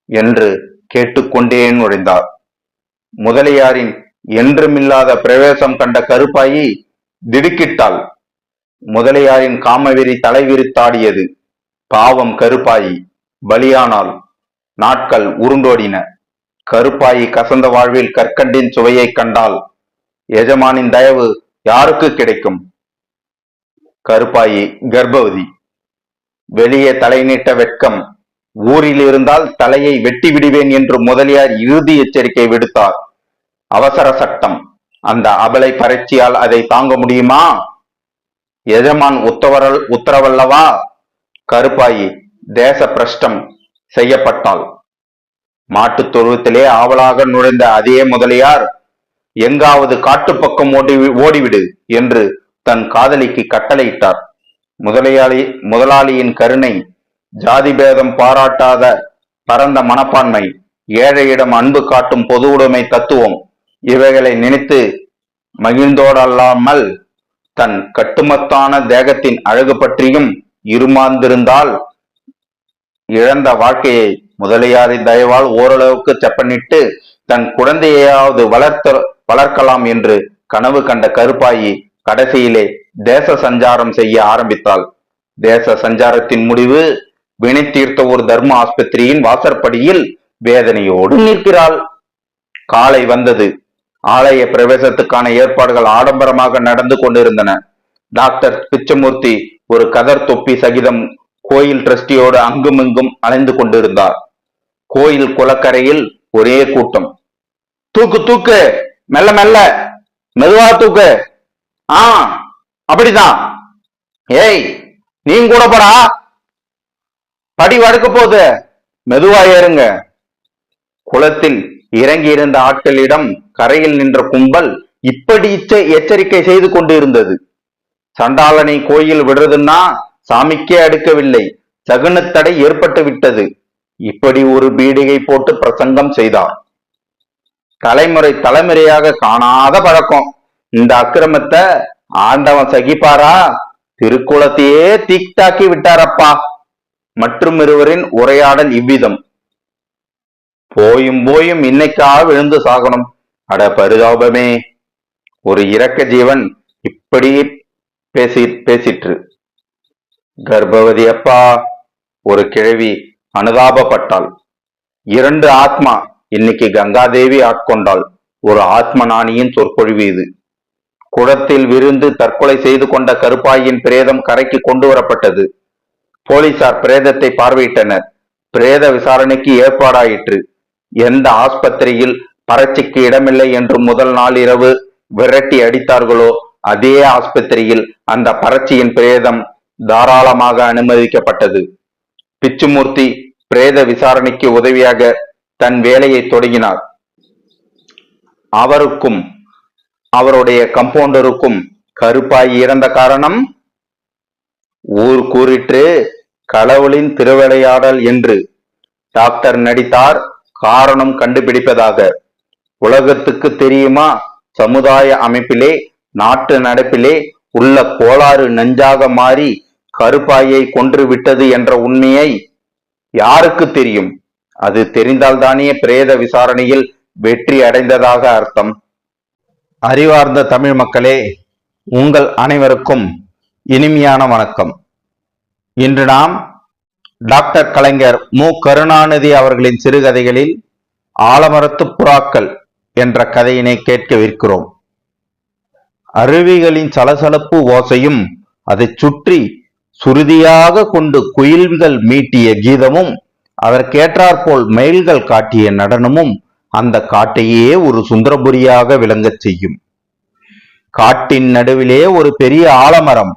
என்று கேட்டுக்கொண்டே நுழைந்தார். முதலியாரின் என்றுமில்லாத பிரவேசம் கண்ட கருப்பாயி திடுக்கிட்டாள். முதலியாரின் காமவெறி தலைவிரித்தாடியது. பாவம் கருப்பாயி பலியானாள். நாட்கள் உருண்டோடின. கருப்பாயி கசந்த வாழ்வில் கற்கண்டின் சுவையை கண்டால் எஜமானின் தயவு யாருக்கு கிடைக்கும்? கருப்பாயி கர்ப்பவதி. வெளியே தலை நீட்ட வெட்கம். ஊரில் இருந்தால் தலையை வெட்டி விடுவேன் என்று முதலியார் இறுதி எச்சரிக்கை விடுத்தார். அவசர சட்டம். அந்த அபலை பரட்சியால் அதை தாங்க முடியுமா? எஜமான் உத்தரவல்லவா? கருப்பாயி தேச பிரஷ்டம் செய்யப்பட்டாள். மாட்டுத் தொழுவத்திலே ஆவலாக நுழைந்த அதே முதலியார், எங்காவது காட்டுப்பக்கம் ஓடிவிடு என்று தன் காதலிக்கு கட்டளையிட்டார். முதலாளியின் கருணை, ஜாதி பேதம் பாராட்டாத பரந்த மனப்பான்மை, ஏழையிடம் அன்பு காட்டும் பொது உடைமை தத்துவம், இவைகளை நினைத்து மகிழ்ந்தோடல்லாமல் தன் கட்டுமத்தான தேகத்தின் அழகு பற்றியும் இருமாந்திருந்தால் இழந்த வாழ்க்கையை முதலியாரின் தயவால் ஓரளவுக்கு செப்பனிட்டு தன் குழந்தையாவது வளர்க்கலாம் என்று கனவு கண்ட கருப்பாயி கடைசியிலே தேச சஞ்சாரம் செய்ய ஆரம்பித்தாள். தேச சஞ்சாரத்தின் முடிவு வினை தீர்த்த ஒரு தர்ம ஆஸ்பத்திரியின் வாசற்படியில் வேதனையோடு நிற்கிறாள். காலை வந்தது. ஆலய பிரவேசத்துக்கான ஏற்பாடுகள் ஆடம்பரமாக நடந்து கொண்டிருந்தன. டாக்டர் பிச்சமூர்த்தி ஒரு கதர் தொப்பி சகிதம் கோயில் டிரஸ்டியோடு அங்குமிங்கும் அலைந்து கொண்டிருந்தார். கோயில் குளக்கரையில் ஒரே கூட்டம். தூக்கு தூக்கு, மெல்ல மெல்ல, மெதுவா தூக்கு. அப்படிதான். ஏய், நீ கூட போடா, படி வழுக்க போகுது, மெதுவா ஏறுங்க. குளத்தில் இறங்கி இருந்த ஆட்களிடம் கரையில் நின்ற கும்பல் இப்படி எச்சரிக்கை செய்து கொண்டு இருந்தது. சண்டாளனை கோயில் விடுறதுன்னா சாமிக்கே அடுக்கவில்லை, சகுனத்தடை ஏற்பட்டு விட்டது. இப்படி ஒரு பீடிகை போட்டு பிரசங்கம் செய்தார். தலைமுறையாக காணாத பழக்கம். இந்த அக்கிரமத்தை ஆண்டவன் சகிப்பாரா? திருக்குளத்தையே தீக்தாக்கி விட்டாரப்பா. மற்றும் இருவரின் உரையாடல் இவ்விதம். போயும் இன்னைக்கா விழுந்து சாகணும். அட பரிதாபமே, ஒரு இரக்க ஜீவன் இப்படி பேசிற்று. கர்ப்பவதி அப்பா, ஒரு கிழவி அனுதாபப்பட்டாள். 2 ஆத்மா இன்னைக்கு கங்காதேவி ஆட்கொண்டாள். ஒரு ஆத்ம நாணியின் சொற்பொழிவு இது. குளத்தில் விருந்து தற்கொலை செய்து கொண்ட கருப்பாயின் பிரேதம் கரைக்கு கொண்டு வரப்பட்டது. போலீசார் பிரேதத்தை பார்வையிட்டனர். பிரேத விசாரணைக்கு ஏற்பாடாயிற்று. எந்த ஆஸ்பத்திரியில் பரட்சிக்கு இடமில்லை என்று முதல் நாள் இரவு விரட்டி அடித்தார்களோ அதே ஆஸ்பத்திரியில் அந்த பரட்சியின் பிரேதம் தாராளமாக அனுமதிக்கப்பட்டது. பிச்சுமூர்த்தி பிரேத விசாரணைக்கு உதவியாக தன் வேலையை தொடங்கினார். அவருக்கும் அவருடைய கம்பவுண்டருக்கும் கருப்பாய் இறந்த காரணம் ஊர் கூறிற்று. கடவுளின் திருவிளையாடல் என்று டாக்டர் நடித்தார். காரணம் கண்டுபிடிப்பதாக. உலகத்துக்கு தெரியுமா, சமுதாய அமைப்பிலே, நாட்டு நடப்பிலே உள்ள கோளாறு நஞ்சாக மாறி கருப்பாயை கொன்று விட்டது என்ற உண்மையை யாருக்கு தெரியும்? அது தெரிந்தால்தானே பிரேத விசாரணையில் வெற்றி அடைந்ததாக அர்த்தம். அறிவார்ந்த தமிழ் மக்களே, உங்கள் அனைவருக்கும் இனிமையான வணக்கம். இன்று நாம் டாக்டர் கலைஞர் மு. கருணாநிதி அவர்களின் சிறுகதைகளில் ஆலமரத்து புறாக்கள் என்ற கதையினை கேட்கவிருக்கிறோம். அருவிகளின் சலசலப்பு ஓசையும் அதை சுற்றி சுருதியாக கொண்டு குயில்கள் மீட்டிய கீதமும் அதற்கேற்றாற்போல் மயில்கள் காட்டிய நடனமும் அந்த காட்டையே ஒரு சுந்தரபுரியாக விளங்கச் செய்யும். காட்டின் நடுவிலே ஒரு பெரிய ஆலமரம்.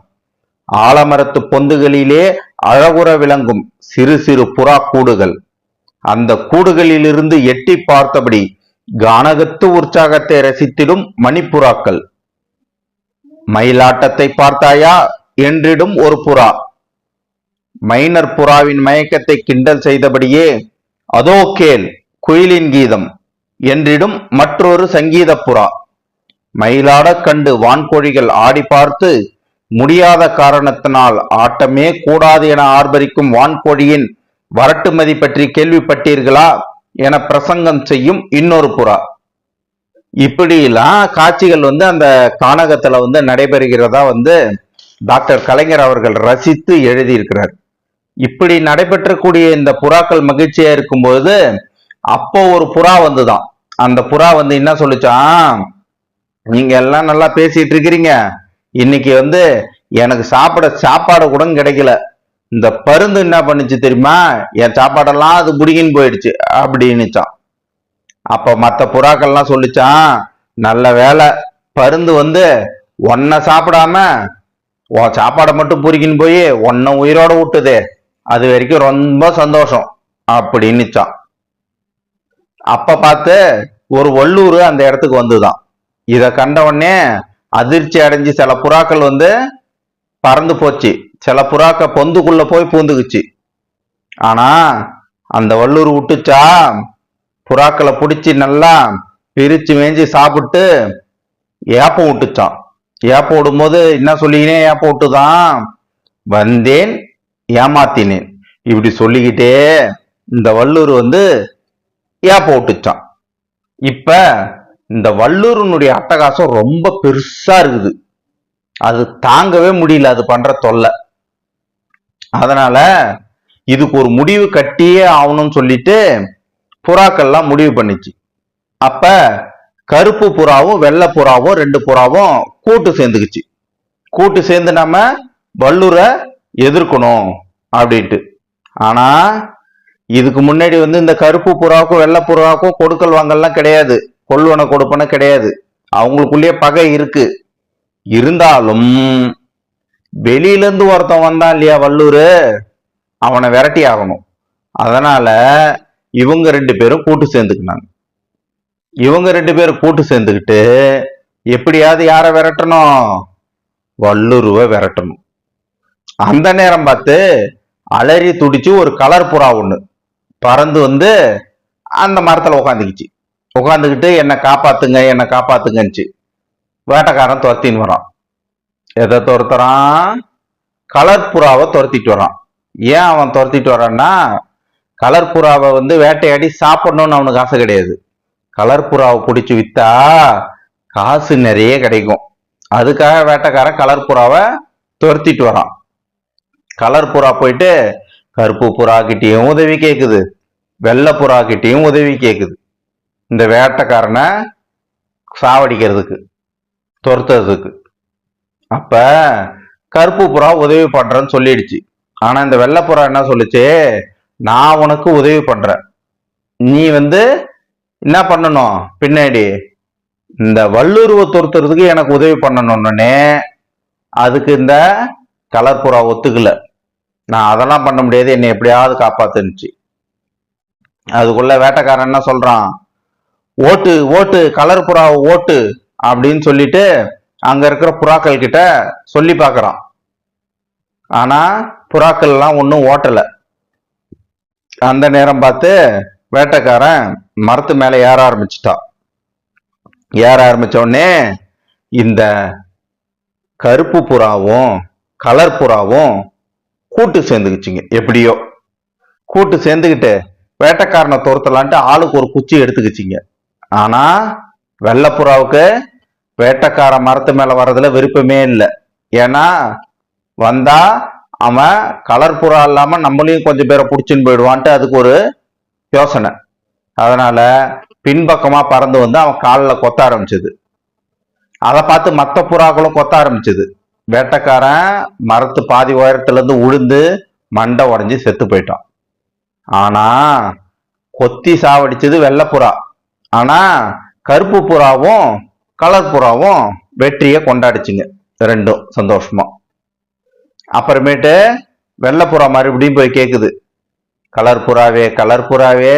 ஆலமரத்து பொந்துகளிலே அழகுற விளங்கும் சிறு சிறு புறா கூடுகள். அந்த கூடுகளிலிருந்து எட்டி பார்த்தபடி கானகத்து உற்சாகத்தை ரசித்திடும் மணிப்புறாக்கள். மயிலாட்டத்தை பார்த்தாயா என்றிடும் ஒரு புறா. மைனர் புறாவின் மயக்கத்தை கிண்டல் செய்தபடியே அதோ கேள் குயிலின் கீதம் என்றிடும் மற்றொரு சங்கீத புறா. மயிலாடக் கண்டு வான்கோழிகள் ஆடி பார்த்து முடியாத காரணத்தினால் ஆட்டமே கூடாது என ஆர்ப்பரிக்கும் வான்கோழியின் வரட்டுமதி பற்றி கேள்விப்பட்டீர்களா என பிரசங்கம் செய்யும் இன்னொரு புறா. இப்படிலாம் காட்சிகள் அந்த கானகத்துல நடைபெறுகிறதா டாக்டர் கலைஞர் அவர்கள் ரசித்து எழுதியிருக்கிறார். இப்படி நடைபெற்றக்கூடிய இந்த புறாக்கள் மகிழ்ச்சியா இருக்கும்போது அப்போ ஒரு புறா வந்துதான். அந்த புறா என்ன சொல்லுச்சான், நீங்க எல்லாம் நல்லா பேசிட்டு இருக்கிறீங்க, இன்னைக்கு எனக்கு சாப்பாடு கூட கிடைக்கல. இந்த பருந்து என்ன பண்ணுச்சு தெரியுமா, என் சாப்பாடெல்லாம் அது புடிங்கின்னு போயிடுச்சு அப்படின்னுச்சான். அப்ப மத்த புறாக்கள்லாம் சொல்லிச்சான், நல்ல வேலை, பருந்து வந்து உன்னை சாப்பிடாம உன் சாப்பாடை மட்டும் புரிக்கின்னு போய் உன்னை உயிரோட விட்டுதே, அது வரைக்கும் ரொம்ப சந்தோஷம் அப்படின்னுச்சான். அப்ப பார்த்து ஒரு வல்லூர் அந்த இடத்துக்கு வந்துதான். இத கண்ட உடனே அதிர்ச்சி அடைஞ்சு சில புறாக்கள் வந்து பறந்து போச்சு, சில புறாக்க பொந்துக்குள்ள போய் பூந்துக்குச்சு. ஆனா அந்த வல்லூர் விட்டுச்சா, புறாக்களை பிடிச்சி நல்லா பிரிச்சு மேய்ஞ்சி சாப்பிட்டு ஏப்பம் விட்டுச்சான். ஏப்பம் விடும்போது என்ன சொல்லிக்கினே ஏப்பம் விட்டுதான், வந்தேன் ஏமாத்தினேன் இப்படி சொல்லிக்கிட்டே இந்த வல்லூர் வந்து ஏப்பம் விட்டுச்சான். இப்ப இந்த வல்லூரினுடைய அட்டகாசம் ரொம்ப பெருசா இருக்குது, அது தாங்கவே முடியல, அது பண்ற தொல்லை. அதனால இதுக்கு ஒரு முடிவு கட்டியே ஆகணும்னு சொல்லிட்டு புறாக்கள்லாம் முடிவு பண்ணிச்சு. அப்ப கருப்பு புறாவும் வெள்ளை புறாவும் ரெண்டு புறாவும் கூட்டு சேர்ந்துக்குச்சு. கூட்டு சேர்ந்து நம்ம வல்லூரை எதிர்க்கணும் அப்படின்ட்டு. ஆனா இதுக்கு முன்னாடி வந்து இந்த கருப்பு புறாவுக்கும் வெள்ளை புறாவுக்கும் கொடுக்கல் வாங்கல்லாம் கிடையாது, கொள்வன கொடுப்பன கிடையாது, அவங்களுக்குள்ளேயே பகை இருக்கு. இருந்தாலும் வெளியில இருந்து ஒருத்தன் வந்தான் இல்லையா வல்லூரு, அவனை விரட்டி ஆகணும். அதனால இவங்க ரெண்டு பேரும் கூட்டு சேர்ந்துக்கினாங்க. இவங்க ரெண்டு பேரும் கூட்டு சேர்ந்துக்கிட்டு எப்படியாவது யாரை விரட்டணும், வல்லூருவை விரட்டணும். அந்த நேரம் பார்த்து அலறி துடிச்சு ஒரு கலர் புறா ஒண்ணு பறந்து வந்து அந்த மரத்துல உட்காந்துக்கிச்சு. உட்காந்துக்கிட்டு என்னை காப்பாத்துங்க என்னை காப்பாத்துங்கன்னுச்சு. வேட்டைக்காரன் துரத்தின்னு வரான். எதை துரத்துறான், கலர் புறாவை துரத்திட்டு வரான். ஏன் அவன் துரத்திட்டு வரான்னா, கலர் புறாவை வந்து வேட்டையாடி சாப்பிடணும்னு அவனுக்கு ஆசை கிடையாது. கலர் புறாவை பிடிச்சி வித்தா காசு நிறைய கிடைக்கும், அதுக்காக வேட்டைக்காரன் கலர் புறாவை துரத்திட்டு வரான். கலர் புறா போயிட்டு கருப்பு புறா கிட்டேயும் உதவி கேக்குது, வெள்ளை புறா கிட்டேயும் உதவி கேக்குது, இந்த வேட்டைக்காரனை சாவடிக்கிறதுக்கு, துரத்துறதுக்கு. அப்ப கருப்பு புறா உதவி பண்றேன்னு சொல்லிடுச்சு. ஆனா இந்த வெள்ளை புறா என்ன சொல்லுச்சு, நான் உனக்கு உதவி பண்றேன், நீ வந்து என்ன பண்ணணும், பின்னாடி இந்த வல்லூருவை துரத்துறதுக்கு எனக்கு உதவி பண்ணணும்னே. அதுக்கு இந்த கலர் புறா ஒத்துக்கல, நான் அதெல்லாம் பண்ண முடியாது, என்னை எப்படியாவது காப்பாத்துனுச்சு. அதுக்குள்ள வேட்டைக்காரன் என்ன சொல்றான், ஓட்டு ஓட்டு கலர் புறாவை ஓட்டு அப்படின்னு சொல்லிட்டு அங்க இருக்கிற புறாக்கள் கிட்ட சொல்லி பார்க்கறான். ஆனா புறாக்கள் எல்லாம் ஒன்னும் ஓட்டல. அந்த நேரம் பார்த்து வேட்டைக்காரன் மரத்து மேல ஏற ஆரம்பிச்சுட்டான். ஏற ஆரம்பிச்ச உடனே இந்த கருப்பு புறாவும் கலர் புறாவும் கூட்டு சேர்ந்துக்குச்சுங்க. எப்படியோ கூட்டு சேர்ந்துக்கிட்டு வேட்டைக்காரனை துரத்தலான்ட்டு ஆளுக்கு ஒரு குச்சி எடுத்துக்கிச்சிங்க. ஆனா வெள்ளைப்புறாவுக்கு வேட்டைக்கார மரத்து மேல வர்றதுல விருப்பமே இல்லை. ஏன்னா வந்தா அவன் கலர் புறா இல்லாம நம்மளையும் கொஞ்சம் பேரை பிடிச்சின்னு போயிடுவான்ட்டு அதுக்கு ஒரு யோசனை. அதனால பின்பக்கமா பறந்து வந்து அவன் காலில் கொத்த ஆரம்பிச்சது. அதை பார்த்து மற்ற புறாக்களும் கொத்த ஆரம்பிச்சது. வேட்டைக்காரன் மரத்து பாதி உயரத்துல இருந்து உழுந்து மண்டை உடஞ்சி செத்து போயிட்டான். ஆனா கொத்தி சாவடிச்சது வெள்ளைப்புறா. ஆனா கருப்பு புறாவும் கலர் புறாவும் வெற்றியை கொண்டாடிச்சுங்க, ரெண்டும் சந்தோஷமா. அப்புறமேட்டு வெள்ளைப்புறா மறுபடியும் போய் கேக்குது, கலர் புறாவே கலர் புறாவே,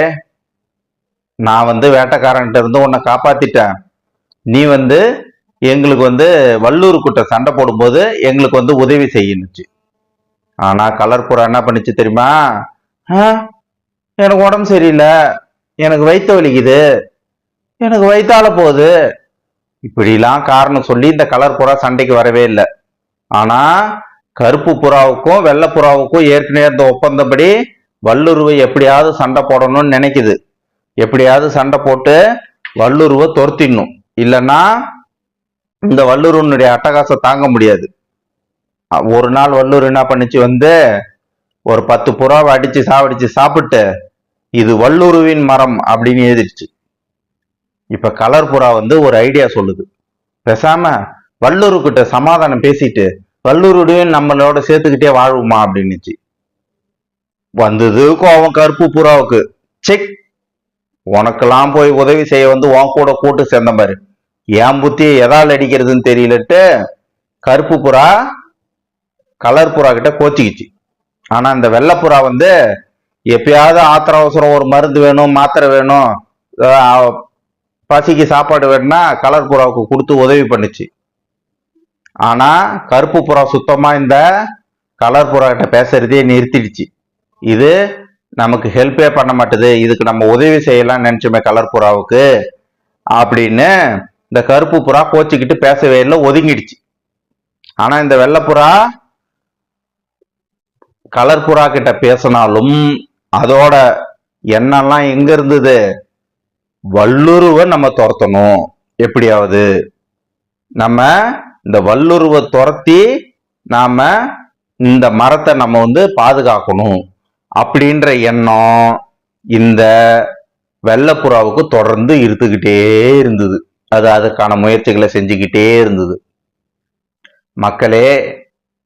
நான் வந்து வேட்டைக்காரன்கிட்ட இருந்து உன்னை காப்பாத்திட்டேன், நீ வந்து எங்களுக்கு வந்து வல்லூர் கூட்ட சண்டை போடும்போது எங்களுக்கு வந்து உதவி செய்யணுச்சு. ஆனா கலர் புறா என்ன பண்ணிச்சு தெரியுமா, எனக்கு உடம்பு சரியில்லை, எனக்கு வயிற்று வலிக்குது, எனக்கு வயிற்றால போகுது, இப்படிலாம் காரணம் சொல்லி இந்த கலர் புறா சண்டைக்கு வரவே இல்லை. ஆனா கருப்பு புறாவுக்கும் வெள்ளை புறாவுக்கும் ஏற்கனவே இந்த ஒப்பந்தப்படி வல்லுருவை எப்படியாவது சண்டை போடணும்னு நினைக்குது. எப்படியாவது சண்டை போட்டு வல்லுருவை துரத்திடணும், இல்லைன்னா இந்த வல்லுருவனுடைய அட்டகாசம் தாங்க முடியாது. ஒரு நாள் வல்லூர் என்ன பண்ணிச்சு, வந்து ஒரு 10 புறாவை அடிச்சு சாவடிச்சு சாப்பிட்டு இது வல்லுருவின் மரம் அப்படின்னு எழுதிடுச்சு. இப்ப கலர் புறா வந்து ஒரு ஐடியா சொல்லுது, பேசாம வல்லூரு கிட்ட சமாதானம் பேசிட்டு வல்லூருடையும் நம்மளோட சேர்த்துக்கிட்டே வாழ்வுமா அப்படின்னுச்சு. வந்தது கோவம் கருப்பு புறாவுக்கு. செக், உனக்கெல்லாம் போய் உதவி செய்ய வந்து உன் கூட கூட்டு சேர்ந்த பாரு, என் புத்தியை எதால் அடிக்கிறதுன்னு தெரியலட்டு கருப்பு புறா கலர் புறா கிட்ட கோச்சிக்கிச்சு. ஆனா இந்த வெள்ளைப்புறா வந்து எப்பயாவது ஆத்திர அவசரம் ஒரு மருந்து வேணும், மாத்திரை வேணும், பசிக்கு சாப்பாடு வேணும்னா கலர் புறாவுக்கு கொடுத்து உதவி பண்ணுச்சு. ஆனா கருப்பு புறா சுத்தமா இந்த கலர் புறா கிட்ட பேசுறதே நிறுத்திடுச்சு. இது நமக்கு ஹெல்ப்பே பண்ண மாட்டுது, இதுக்கு நம்ம உதவி செய்யலாம் நினைச்சுமே கலர் புறாவுக்கு அப்படின்னு இந்த கருப்பு புறா கோச்சிக்கிட்டு பேசவே இல்லை, ஒதுங்கிடுச்சு. ஆனா இந்த வெள்ளைப்புறா கலர் புறா கிட்ட பேசினாலும் அதோட எண்ணெல்லாம் எங்க இருந்தது, வல்லுருவை நம்ம துரத்தணும், எப்படியாவது நம்ம இந்த வல்லுருவை துரத்தி நாம இந்த மரத்தை நம்ம வந்து பாதுகாக்கணும் அப்படின்ற எண்ணம் இந்த வெள்ளைப்புறாவுக்கு தொடர்ந்து இருந்துகிட்டே இருந்தது. அது அதுக்கான முயற்சிகளை செஞ்சுக்கிட்டே இருந்தது. மக்களே,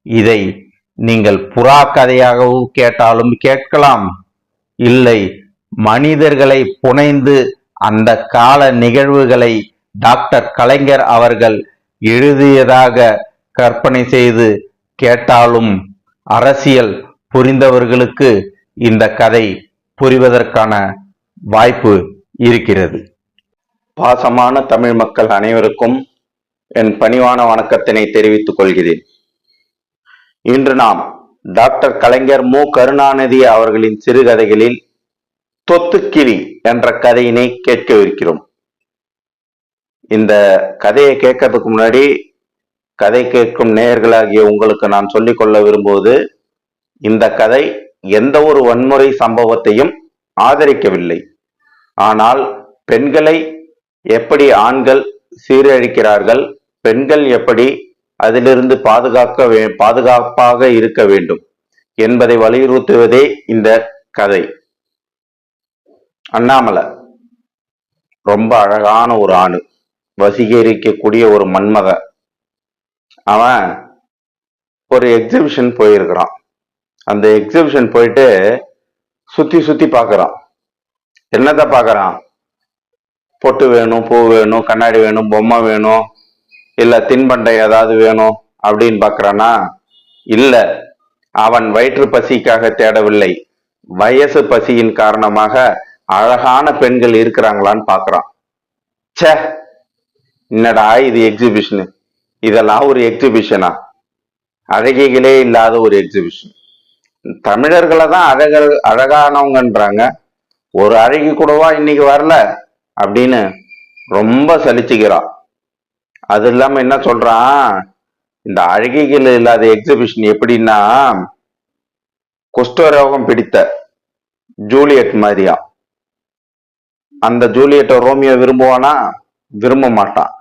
இதை நீங்கள் புறா கதையாகவும் கேட்டாலும் கேட்கலாம், இல்லை மனிதர்களை புனைந்து அந்த கால நிகழ்வுகளை டாக்டர் கலைஞர் அவர்கள் எழுதியதாக கற்பனை செய்து கேட்டாலும் அரசியல் புரிந்தவர்களுக்கு இந்த கதை புரிவதற்கான வாய்ப்பு இருக்கிறது. பாசமான தமிழ் மக்கள் அனைவருக்கும் என் பணிவான வணக்கத்தினை தெரிவித்துக் கொள்கிறேன். இன்று நாம் டாக்டர் கலைஞர் மு. கருணாநிதி அவர்களின் சிறுகதைகளில் தொத்துக்கிளி என்ற கதையினை கேட்கவிருக்கிறோம். இந்த கதையை கேட்கறதுக்கு முன்னாடி கதை கேட்கும் நேயர்களாகிய உங்களுக்கு நான் சொல்லிக்கொள்ள விரும்புவது, இந்த கதை எந்த ஒரு வன்முறை சம்பவத்தையும் ஆதரிக்கவில்லை. ஆனால் பெண்களை எப்படி ஆண்கள் சீரழிக்கிறார்கள், பெண்கள் எப்படி அதிலிருந்து பாதுகாப்பாக இருக்க வேண்டும் என்பதை வலியுறுத்துவதே இந்த கதை. அண்ணாமலை ரொம்ப அழகான ஒரு ஆணு, வசீகரிக்கக்கூடிய ஒரு மன்மத. அவன் ஒரு எக்ஸிபிஷன் போயிருக்கிறான். அந்த எக்ஸிபிஷன் போயிட்டு சுத்தி சுத்தி பாக்குறான். என்னத்த பாக்குறான்? பொட்டு வேணும், பூ வேணும், கண்ணாடி வேணும், பொம்மை வேணும், இல்ல தின்பண்டை ஏதாவது வேணும் அப்படின்னு பாக்குறானா? இல்ல, அவன் வயிற்று பசிக்காக தேடவில்லை, வயசு பசியின் காரணமாக அழகான பெண்கள் இருக்கிறாங்களான்னு பாக்குறான். சே, என்னடா இது எக்ஸிபிஷனு, இதெல்லாம் ஒரு எக்ஸிபிஷனா? அழகிகளே இல்லாத ஒரு எக்ஸிபிஷன். தமிழர்களை தான் அழகானவங்கன்றாங்க, ஒரு அழகி கூடவா இன்னைக்கு வரல அப்படின்னு ரொம்ப சலிச்சுக்கிறான். அது இல்லாம என்ன சொல்றான், இந்த அழகிகள் இல்லாத எக்ஸிபிஷன் எப்படின்னா குஷ்டரோகம் பிடித்த ஜூலியட் மாதிரியா. அந்த ஜூலியட்டை ரோமியோ விரும்புவானா? விரும்ப மாட்டான்.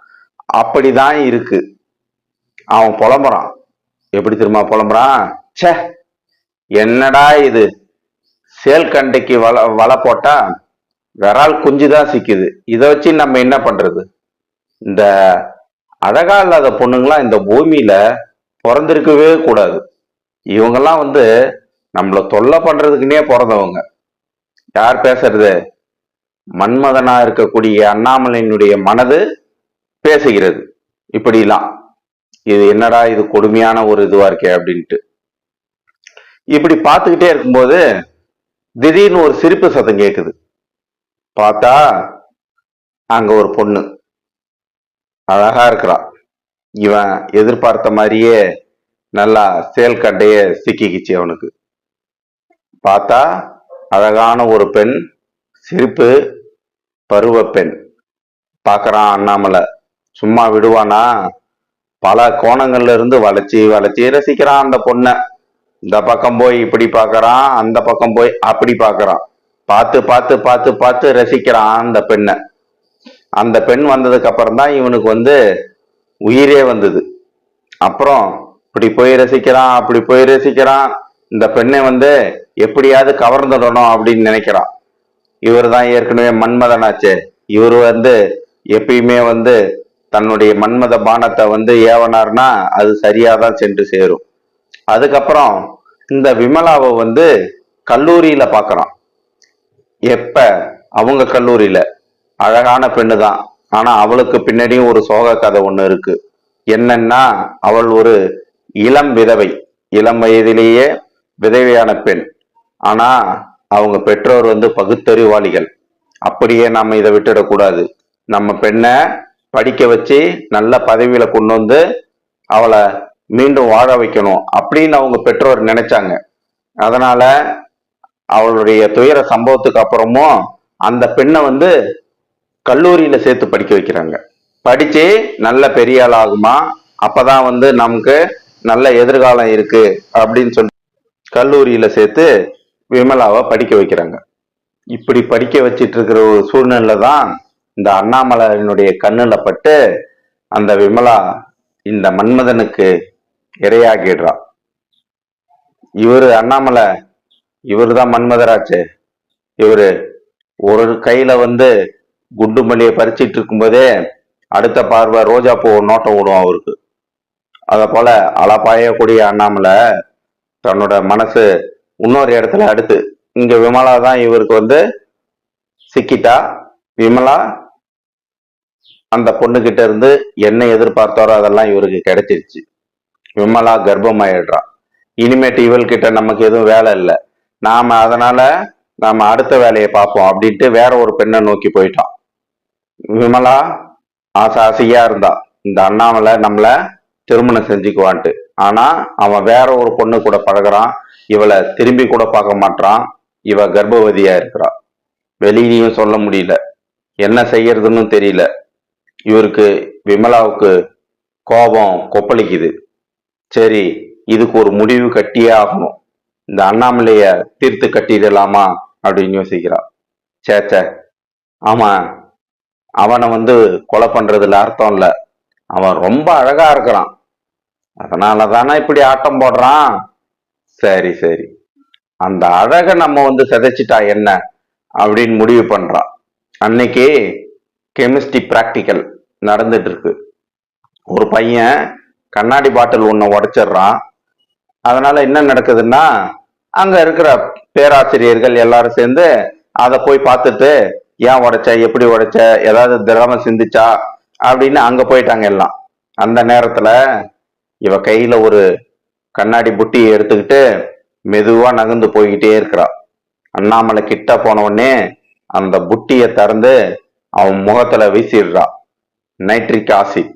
அப்படிதான் இருக்கு. அவன் புலம்புறான். எப்படி தெரியுமா புலம்புறான்? சே, என்னடா இது, சேல் கண்டைக்கு வலை போட்டா விரால் குஞ்சுதான் சிக்குது, இதை வச்சு நம்ம என்ன பண்றது? இந்த அழகா இல்லாத பொண்ணுங்களாம் இந்த பூமியில பிறந்திருக்கவே கூடாது. இவங்கெல்லாம் வந்து நம்மள தொல்லை பண்றதுக்குன்னே பிறந்தவங்க. யார் பேசுறது? மன்மதனா இருக்கக்கூடிய அண்ணாமலையினுடைய மனது பேசுகிறது இப்படிலாம். இது என்னடா இது கொடுமையான ஒரு இதுவா இருக்கே அப்படின்ட்டு இப்படி பார்த்துக்கிட்டே இருக்கும்போது திடீர்னு ஒரு சிரிப்பு சத்தம் கேட்குது. பார்த்தா அங்க ஒரு பொண்ணு அழகா இருக்கிறா. இவன் எதிர்பார்த்த மாதிரியே நல்லா சேல் கண்டைய சிக்கிக்கிச்சு அவனுக்கு. பார்த்தா அழகான ஒரு பெண், சிரிப்பு, பருவ பெண். பார்க்கறான் அண்ணாமலை. சும்மா விடுவானா? பல கோணங்கள்ல இருந்து வளைச்சி வளைச்சி ரசிக்கிறான் அந்த பொண்ணை. இந்த பக்கம் போய் இப்படி பார்க்கறான், அந்த பக்கம் போய் அப்படி பார்க்கறான். பார்த்து பார்த்து பார்த்து பார்த்து ரசிக்கிறான் அந்த பெண்ணை. அந்த பெண் வந்ததுக்கு அப்புறம் தான் இவனுக்கு வந்து உயிரே வந்தது. அப்புறம் இப்படி போய் ரசிக்கிறான், அப்படி போய் ரசிக்கிறான். இந்த பெண்ணை வந்து எப்படியாவது கவர்ந்துடணும் அப்படின்னு நினைக்கிறான். இவர் தான் ஏற்கனவே மன்மதனாச்சே. இவர் வந்து எப்பயுமே வந்து தன்னுடைய மன்மத பானத்தை வந்து ஏவனார்னா அது சரியாதான் சென்று சேரும். அதுக்கப்புறம் இந்த விமலாவை வந்து கல்லூரியில பாக்குறான். எப்ப? அவங்க கல்லூரியில. அழகான பெண்ணு தான். ஆனா அவளுக்கு பின்னாடியும் ஒரு சோக கதை ஒண்ணு இருக்கு. என்னன்னா, அவள் ஒரு இளம் விதவை. இளம் வயதிலேயே விதவையான பெண். ஆனா அவங்க பெற்றோர் பகுத்தறிவாளிகள். அப்படியே நாம இதை விட்டுடக்கூடாது. நம்ம பெண்ணை படிக்க வச்சு நல்ல பதவியில கொண்டு வந்து அவளை மீண்டும் வாழ வைக்கணும் அப்படின்னு அவங்க பெற்றோர் நினைச்சாங்க. அதனால அவளுடைய துயர சம்பவத்துக்கு அப்புறமும் அந்த பெண்ணை கல்லூரியில சேர்த்து படிக்க வைக்கிறாங்க. படிச்சு நல்ல பெரிய ஆள் ஆகுமா, அப்பதான் நமக்கு நல்ல எதிர்காலம் இருக்கு அப்படின்னு சொல்லி கல்லூரியில சேர்த்து விமலாவை படிக்க வைக்கிறாங்க. இப்படி படிக்க வச்சிட்டு இருக்கிற ஒரு சூழ்நிலை தான் இந்த அண்ணாமலையினுடைய கண்ணுல பட்டு அந்த விமலா இந்த மன்மதனுக்கு இரையாகிடுறா. இவரு அண்ணாமலை, இவரு தான் மன்மதராச்சு. இவரு ஒரு கையில குண்டு மல்லியை பறிச்சிட்டு இருக்கும் போதே அடுத்த பார்வை ரோஜா பூ நோட்டம் விடும் அவருக்கு. அத போல அளப்பாயக்கூடிய அண்ணாமலை தன்னோட மனசு இன்னொரு இடத்துல அடுத்து இங்க விமலா தான் இவருக்கு சிக்கிட்டா. விமலா அந்த பொண்ணு கிட்ட இருந்து என்ன எதிர்பார்த்தாரோ அதெல்லாம் இவருக்கு கிடைச்சிருச்சு. விமலா கர்ப்பமாயிடுறா. இனிமேட்டு இவள் கிட்ட நமக்கு எதுவும் வேலை இல்லை, அதனால நாம அடுத்த வேலையை பார்ப்போம் அப்படின்ட்டு வேற ஒரு பெண்ணை நோக்கி போயிட்டான். விமலா ஆசையா இருந்தா இந்த அண்ணாமலை நம்மள திருமணம் செஞ்சுக்குவான்ட்டு. ஆனா அவன் வேற ஒரு பொண்ணு கூட பழகுறான். இவளை திரும்பி கூட பார்க்க மாட்டான். இவ கர்ப்பவதியா இருக்கிறா. வெளியிலையும் சொல்ல முடியல, என்ன செய்யறதுன்னு தெரியல. இவருக்கு விமலாவுக்கு கோபம் கொப்பளிக்குது. சரி, இதுக்கு ஒரு முடிவு கட்டியே ஆகணும். இந்த அண்ணாமலைய தீர்த்து கட்டிடலாமா அப்படின்னு யோசிக்கிறான். சேச்ச, ஆமா, அவனை கொலை பண்றதுல அர்த்தம் இல்ல. அவன் ரொம்ப அழகா இருக்கிறான், அதனால தானே இப்படி ஆட்டம் போடுறான். சரி சரி, அந்த அழகை நம்ம சிதைச்சிட்டா என்ன அப்படின்னு முடிவு பண்றான். அன்னைக்கு கெமிஸ்ட்ரி பிராக்டிக்கல் நடந்துட்டு இருக்கு. ஒரு பையன் கண்ணாடி பாட்டில் ஒண்ணு உடைச்சிடுறான். அதனால என்ன நடக்குதுன்னா, அங்க இருக்கிற பேராசிரியர்கள் எல்லாரும் சேர்ந்து அதை போய் பார்த்துட்டு, ஏன் உடைச்ச, எப்படி உடைச்ச, ஏதாவது திரவம் சிந்திச்சா அப்படின்னு அங்க போயிட்டாங்க எல்லாம். அந்த நேரத்துல இவ கையில ஒரு கண்ணாடி புட்டியை எடுத்துக்கிட்டு மெதுவா நகர்ந்து போய்கிட்டே இருக்கிறா. அண்ணாமலை கிட்ட போன உடனே அந்த புட்டியை திறந்து அவன் முகத்துல வீசிடுறா நைட்ரிக் ஆசிட்.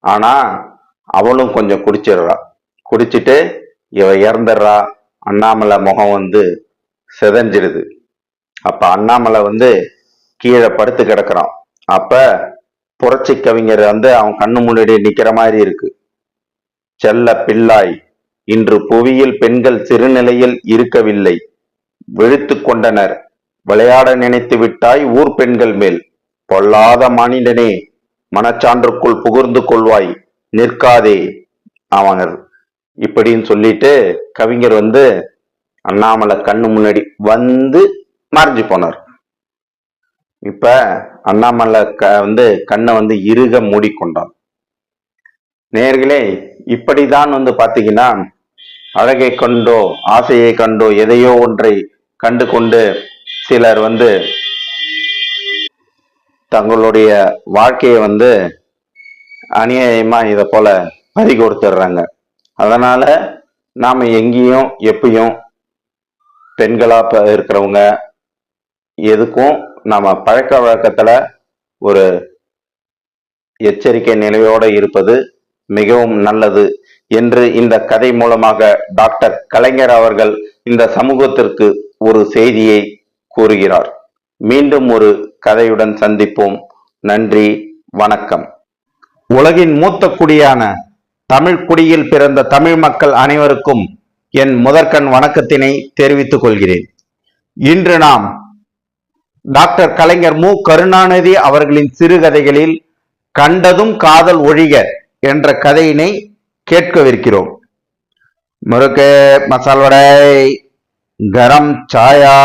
ஆனா அவளும் கொஞ்சம் குடிச்சிடுறா. குடிச்சிட்டு இவ இறந்துடுறா. அண்ணாமலை முகம் செதஞ்சிருது. அப்ப அண்ணாமலை கீழே படுத்து கிடக்குறான். அப்ப புரட்சி கவிஞர் அவன் கண்ணு முன்னாடி நிக்கிற மாதிரி இருக்கு. செல்ல பிள்ளாய், இன்று புவியில் பெண்கள் சிறுநிலையில் இருக்கவில்லை, விழித்து கொண்டனர், விளையாட நினைத்து விட்டாய் ஊர் பெண்கள் மேல், பொல்லாத மானிடனே மனச்சான்றுக்குள் புகுந்து கொள்வாய், நிற்காதே. அவங்க இப்படின்னு சொல்லிட்டு கவிஞர் அண்ணாமலை கண்ணு முன்னாடி மறைஞ்சு போனார். இப்ப அண்ணாமலை கண்ணை இறுக மூடிக்கொண்டான். நேர்களே, இப்படிதான் பாத்தீங்கன்னா, அழகை கண்டோ ஆசையை கண்டோ எதையோ ஒன்றை கண்டு கொண்டு சிலர் தங்களுடைய வாழ்க்கையை அநியாயமா இத போல பறி கொடுத்துடுறாங்க. அதனால நாம எங்கேயும் எப்பயும் பெண்களா இருக்கிறவங்க எதுக்கும் நாம பழக்க வழக்கத்துல ஒரு எச்சரிக்கை நிலையோட இருப்பது மிகவும் நல்லது என்று இந்த கதை மூலமாக டாக்டர் கலைஞர் அவர்கள் இந்த சமூகத்திற்கு ஒரு செய்தியை கூறுகிறார். மீண்டும் ஒரு கதையுடன் சந்திப்போம். நன்றி, வணக்கம். உலகின் மூத்த குடியான தமிழ் குடியில் பிறந்த தமிழ் மக்கள் அனைவருக்கும் என் முதற்கண் வணக்கத்தினை தெரிவித்துக் கொள்கிறேன். இன்று நாம் டாக்டர் கலைஞர் மு கருணாநிதி அவர்களின் சிறுகதைகளில் கண்டதும் காதல் ஒழிக என்ற கதையினை கேட்கவிருக்கிறோம். முறுக்கு, மசால் வடை, கரம் சாயா,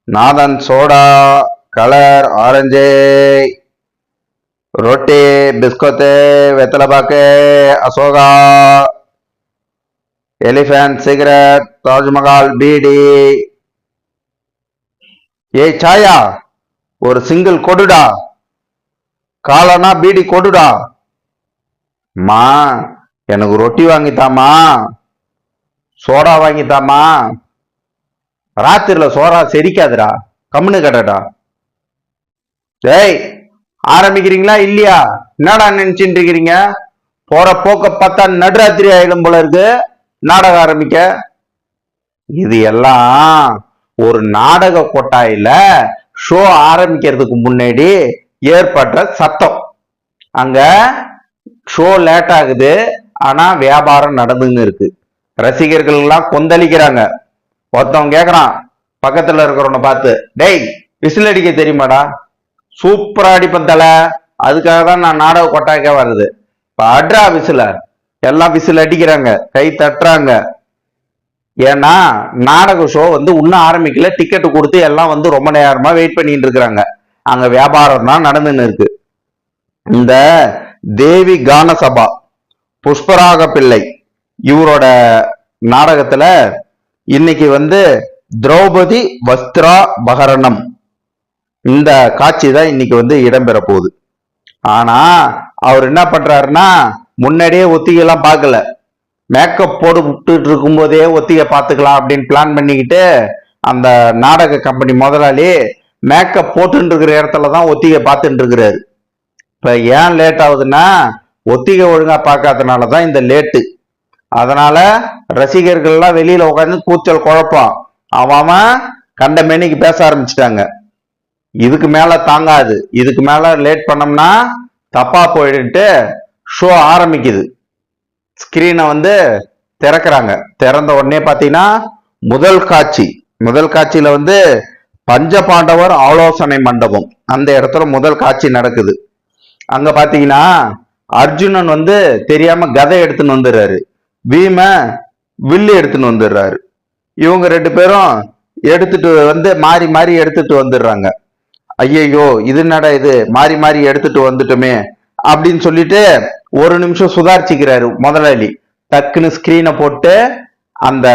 நாதன் சோடா, கலர் ஆரஞ்சு, ரொட்டி, பிஸ்கோத்து, வெத்தலைப்பாக்கு, அசோகா, எலிஃபண்ட் சிகரெட், தாஜ்மஹால் பீடி. ஏய் சாயா, ஒரு சிங்கிள் கொடுடா. காலனா பீடி கொடுடா. மா, எனக்கு ரொட்டி வாங்கித்தாமா, சோடா வாங்கித்தாமா. ராத்திரில சோடா செரிக்காதுடா, கம்முன்னு கடடா. ஏய், ஆரம்பிக்கிறீங்களா இல்லையா? என்னடா நினைச்சுட்டு இருக்கிறீங்க? போற போக்க பார்த்தா நடுராத்திரி ஆயிடும் போல இருக்கு நாடகம் ஆரம்பிக்க. இது எல்லாம் ஒரு நாடக கொட்டாயில ஷோ ஆரம்பிக்கிறதுக்கு முன்னாடி ஏற்பட்ட சத்தம். அங்க ஷோ லேட் ஆகுது, ஆனா வியாபாரம் நடந்துன்னு இருக்கு. ரசிகர்கள் எல்லாம் கொந்தளிக்கிறாங்க. ஒருத்தவன் கேக்குறான் பக்கத்துல இருக்கிறவனை பார்த்து, டேய் விசில் அடிக்க தெரியுமாடா? சூப்பரா அடிப்பேன் தல, அதுக்காக தான் நான் நாடக கொட்டாய்க்கே வருது. அட்ரா விசில. எல்லாம் விசில் அடிக்கிறாங்க, கை தட்டுறாங்க. ஏன்னா நாடக ஷோ இன்னும் ஆரம்பிக்கல. டிக்கெட் கொடுத்து எல்லாம் ரொம்ப நேரமா வெயிட் பண்ணிட்டு இருக்கிறாங்க. அங்க வியாபாரம் தான் நடந்துன்னு இருக்கு. இந்த தேவி கான சபா புஷ்பராக பிள்ளை இவரோட நாடகத்துல இன்னைக்கு திரௌபதி வஸ்திரா பகரணம் இந்த காட்சி தான் இன்னைக்கு இடம்பெற போகுது. ஆனா அவர் என்ன பண்றாருன்னா, முன்னாடியே ஒத்திகை எல்லாம் பார்க்கல. மேக்கப் போட்டு இருக்கும் போதே ஒத்திகை பார்த்துக்கலாம் அப்படின்னு பிளான் பண்ணிக்கிட்டு அந்த நாடக கம்பெனி முதலாளி மேக்கப் போட்டு இருக்கிற இடத்துலதான் ஒத்திகை பார்த்துட்டு இருக்கிறாரு. இப்ப ஏன் லேட் ஆகுதுன்னா, ஒத்திகை ஒழுங்கா பார்க்காதனாலதான் இந்த லேட்டு. அதனால ரசிகர்கள் எல்லாம் வெளியில உட்காந்து கூச்சல் குழப்பம், அவன் கண்ட மேனிக்கு பேச ஆரம்பிச்சிட்டாங்க. இதுக்கு மேல தாங்காது, இதுக்கு மேல லேட் பண்ணோம்னா தப்பா போயிட்டு ஷோ ஆரம்பிக்குது. ஸ்கிரீனை திறக்கிறாங்க. திறந்த உடனே பாத்தீங்கன்னா முதல் காட்சியில பஞ்ச பாண்டவர் ஆலோசனை மண்டபம் அந்த இடத்துல முதல் காட்சி நடக்குது. அங்க பாத்தீங்கன்னா அர்ஜுனன் தெரியாம கதை எடுத்துன்னு வந்துடுறாரு, பீம வில்லு எடுத்துன்னு வந்துடுறாரு. இவங்க ரெண்டு பேரும் எடுத்துட்டு மாறி மாறி எடுத்துட்டு வந்துடுறாங்க. ஐயையோ இது என்னடா இது, மாறி மாறி எடுத்துட்டு வந்துட்டோமே அப்படின்னு சொல்லிட்டு ஒரு நிமிஷம் சுதாரிச்சுக்கிறாரு முதலாளி. டக்குன்னு ஸ்கிரீனை போட்டு அந்த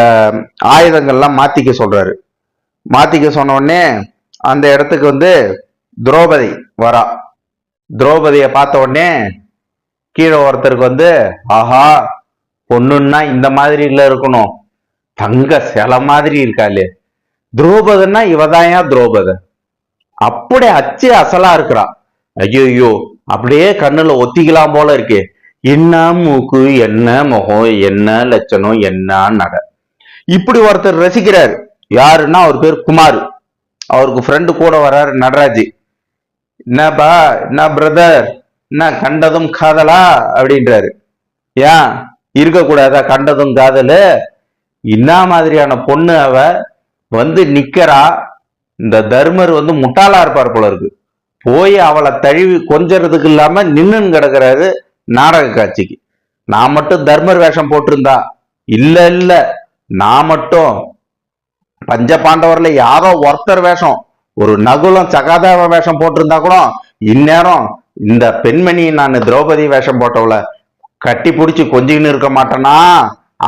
ஆயுதங்கள்லாம் மாத்திக்க சொல்றாரு. மாத்திக்க சொன்ன உடனே அந்த இடத்துக்கு திரௌபதி வரா. திரௌபதியை பார்த்த உடனே கீழே ஒருத்தருக்கு ஆஹா, பொண்ணுன்னா இந்த மாதிரி இல்ல இருக்கணும், தங்க சில மாதிரி இருக்காளே, திரௌபதினா இவதாயா திரௌபதி, அப்படியே அச்சு அசலா இருக்கிறா. ஐயோ அப்படியே கண்ணுல ஒத்திக்கலாம் போல இருக்கே, என்ன மூக்கு, என்ன முகம், என்ன லட்சணம், என்ன நகை. இப்படி ஒருத்தர் ரசிக்கிறார். யாருன்னா அவர் பேர் குமார். அவருக்கு ஃப்ரெண்டு கூட வர்றாரு நடராஜ். என்னப்பா, என்ன பிரதர், என்ன கண்டதும் காதலா அப்படின்றாரு. ஏன் இருக்கக்கூடாதா கண்டதும் காதலு? என்ன மாதிரியான பொண்ணு அவ நிக்கிறா. இந்த தர்மர் முட்டாளா இருப்பார் போல இருக்கு. போய் அவளை தழுவி கொஞ்சறதுக்கு இல்லாம நின்னுன்னு கிடக்குறாரு நாடக காட்சிக்கு. நான் மட்டும் தர்மர் வேஷம் போட்டிருந்தா, இல்ல நான் மட்டும் பஞ்ச பாண்டவர்ல யாரோ ஒருத்தர் வேஷம், ஒரு நகுலம் சகாதேவ வேஷம் போட்டிருந்தா கூட இந்நேரம் இந்த பெண்மணி நான் திரௌபதி வேஷம் போட்டவள கட்டி பிடிச்சி கொஞ்சின்னு இருக்க மாட்டேனா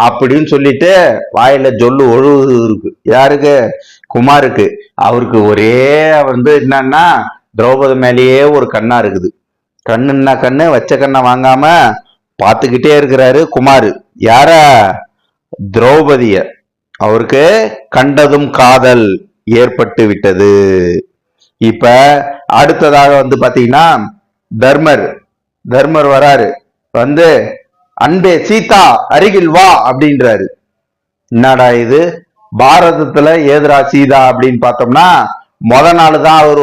அப்படின்னு சொல்லிட்டு வாயில ஜொல்லு ஒழுகுது இருக்கு. யாருக்கு? குமாருக்கு. அவருக்கு ஒரே என்னன்னா திரௌபதி மேலேயே ஒரு கண்ணா இருக்குது. கண்ணுன்னா கண்ணு, வச்ச கண்ணை வாங்காம பார்த்துக்கிட்டே இருக்கிறாரு குமாரு. யார? திரௌபதிய. அவருக்கு கண்டதும் காதல் ஏற்பட்டு விட்டது. இப்ப அடுத்ததாக பாத்தீங்கன்னா தர்மர் வராரு. அன்பே சீதா அருகில் வா அப்படின்றாரு. என்னடா இது, பாரதத்துல ஏதுரா சீதா அப்படின்னு பார்த்தோம்னா முத நாள் தான் அவர்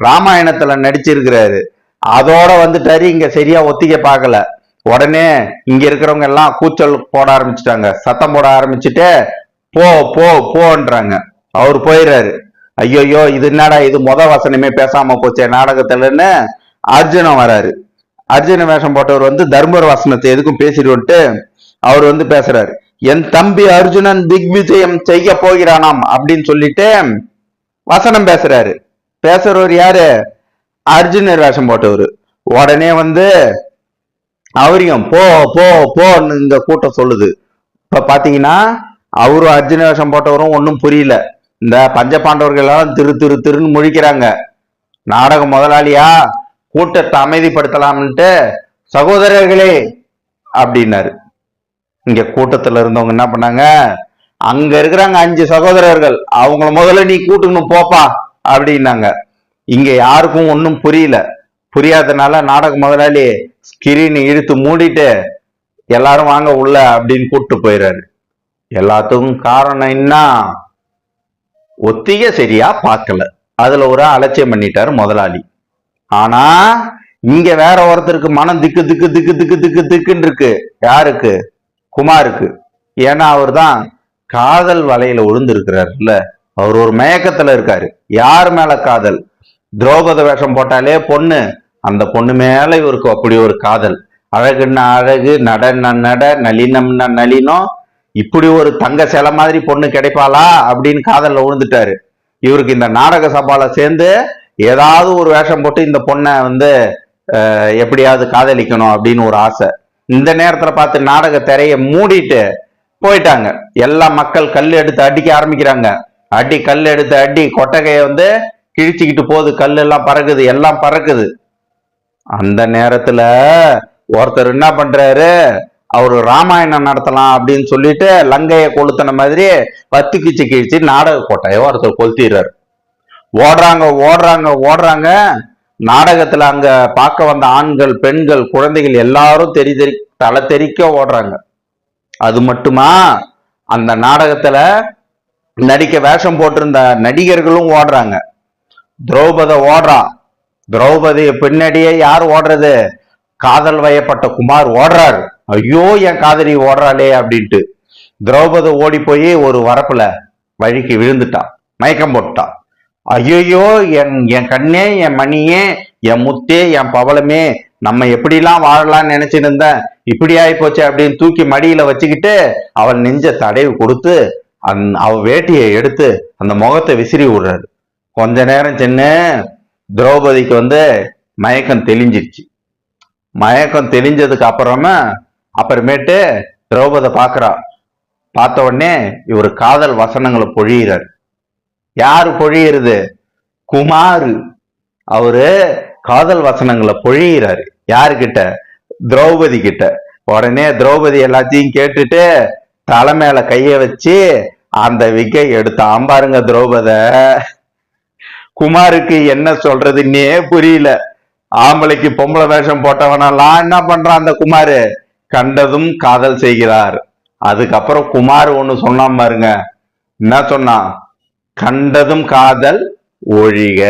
ராமாயணத்துல நடிச்சிருக்கிறாரு. அதோட வந்துட்டாரு. இங்க சரியா ஒத்திக்க பார்க்கல. உடனே இங்க இருக்கிறவங்க எல்லாம் கூச்சல் போட ஆரம்பிச்சுட்டாங்க, சத்தம் போட ஆரம்பிச்சுட்டு போ போ போன்றாங்க. அவர் போயிடுறாரு. ஐயோயோ இது என்னடா இது, வசனமே பேசாம போச்சே நாடகத்துலன்னு அர்ஜுனன் வராரு. அர்ஜுன வேஷம் போட்டவர் தர்மர் வசனத்தை எதுக்கும் பேசிடுவோன்ட்டு அவர் பேசுறாரு. என் தம்பி அர்ஜுனன் திக்விஜயம் செய்ய போகிறானாம் அப்படின்னு சொல்லிட்டு வசனம் பேசுறாரு. பேசுறவர் யாரு? அர்ஜுனர் வேஷம் போட்டவர். உடனே அவரையும் போ போ போன்னு இந்த கூட்டம் சொல்லுது. இப்ப பாத்தீங்கன்னா அவரும் அர்ஜுன வேஷம் போட்டவரும் ஒன்றும் புரியல. இந்த பஞ்ச பாண்டவர்கள் எல்லாம் திரு திரு திருன்னு முழிக்கிறாங்க. நாடக முதலாளியா கூட்டத்தை அமைதிப்படுத்தலாம்னுட்டு சகோதரர்களே அப்படின்னாரு. இங்க கூட்டத்துல இருந்தவங்க என்ன பண்ணாங்க, அங்க இருக்கிறாங்க 5 சகோதரர்கள், அவங்கள முதல்ல நீ கூட்டுக்கணும் போப்பா அப்படின்னாங்க. இங்க யாருக்கும் ஒன்றும் புரியல. புரியாதனால நாடக முதலாளி ஸ்கிரீன் இழுத்து மூடிட்டு எல்லாரும் வாங்க உள்ள அப்படின்னு கூப்பிட்டு போயிடுறாரு. எல்லாத்துக்கும் காரணம் என்ன, ஒத்திகை சரியா பார்க்கல, அதுல ஒரு அலட்சியம் பண்ணிட்டாரு முதலாளி. ஆனா இங்க வேற ஒருத்தருக்கு மனம் திக்கு திக்கு திக்கு திக்கு திக்கு திக்குன்னு இருக்கு. யாருக்கு? குமாருக்கு. ஏன்னா அவர் தான் காதல் வலையில விழுந்திருக்கிறாருல்ல, அவர் ஒரு மயக்கத்துல இருக்காரு. யார் மேல காதல்? திரௌபத வேஷம் போட்டாலே பொண்ணு, அந்த பொண்ணு மேல இவருக்கு அப்படி ஒரு காதல். அழகுன்னா அழகு, நடன்னா நட, நளினம்னா நளினம், இப்படி ஒரு தங்க சிலை மாதிரி பொண்ணு கிடைப்பாளா அப்படின்னு காதல்ல விழுந்துட்டாரு. இவருக்கு இந்த நாடக சபால சேர்ந்து ஏதாவது ஒரு வேஷம் போட்டு இந்த பொண்ணை எப்படியாவது காதலிக்கணும் அப்படின்னு ஒரு ஆசை. இந்த நேரத்துல பார்த்து நாடக திரையை மூடிட்டு போயிட்டாங்க. எல்லா மக்கள் கல் எடுத்து அடிக்க ஆரம்பிக்கிறாங்க. கல் எடுத்து அடி கொட்டகையை கிழிச்சுக்கிட்டு போகுது. கல் எல்லாம் பறக்குது, எல்லாம் பறக்குது. அந்த நேரத்துல ஒருத்தர் என்ன பண்றாரு, அவரு ராமாயணம் நடத்தலாம் அப்படின்னு சொல்லிட்டு லங்கையை கொளுத்தின மாதிரி பத்து கிச்சு கிழிச்சு நாடக கோட்டையை ஒருத்தர் கொளுத்திடுறாரு. ஓடுறாங்க ஓடுறாங்க ஓடுறாங்க. நாடகத்துல அங்க பார்க்க வந்த ஆண்கள், பெண்கள், குழந்தைகள் எல்லாரும் தலை தெறிக்க ஓடுறாங்க. அது மட்டுமா, அந்த நாடகத்துல நடிக்க வேஷம் போட்டிருந்த நடிகர்களும் ஓடுறாங்க. திரௌபதி ஓடுறா. திரௌபதி பின்னாடியே யார் ஓடுறது? காதல் வயப்பட்ட குமார் ஓடுறாரு. ஐயோ என் காதலி ஓடுறாளே அப்படின்ட்டு திரௌபதி ஓடி போய் ஒரு வரப்புல வழிக்கு விழுந்துட்டா, மயக்கம் போட்டா. ஐயோ என் கண்ணே, என் மணியே, என் முத்தே, என் பவளமே, நம்ம எப்படிலாம் வாழலாம்னு நினைச்சிட்டு இருந்தேன், இப்படி ஆகி போச்சு அப்படின்னு தூக்கி மடியில வச்சுக்கிட்டு அவள் நெஞ்ச தடவி கொடுத்து அவ வேட்டியை எடுத்து அந்த முகத்தை விசிறி விடுறாரு. கொஞ்ச நேரம் சென்னு திரௌபதிக்கு மயக்கம் தெளிஞ்சிருச்சு. மயக்கம் தெளிஞ்சதுக்கு அப்புறமேட்டு திரௌபதி பாக்குறா. பார்த்த உடனே இவர் காதல் வசனங்களை பொழியிறாரு. யாரு பொழியிறது? குமாரு. அவரு காதல் வசனங்களை பொழியிறாரு. யாருக்கிட்ட? திரௌபதி கிட்ட. உடனே திரௌபதி எல்லாத்தையும் கேட்டுட்டு தலை மேல கைய வச்சு அந்த விக்கை எடுத்தான் பாருங்க திரௌபத. குமாருக்கு என்ன சொல்றதுன்னே புரியல. ஆம்பளைக்கு பொம்பளை வேஷம் போட்டவனெல்லாம் என்ன பண்றான் அந்த குமாரு? கண்டதும் காதல் செய்கிறார். அதுக்கப்புறம் குமார் ஒண்ணு சொன்னான் பாருங்க. என்ன சொன்னான்? கண்டதும் காதல் ஒழிக.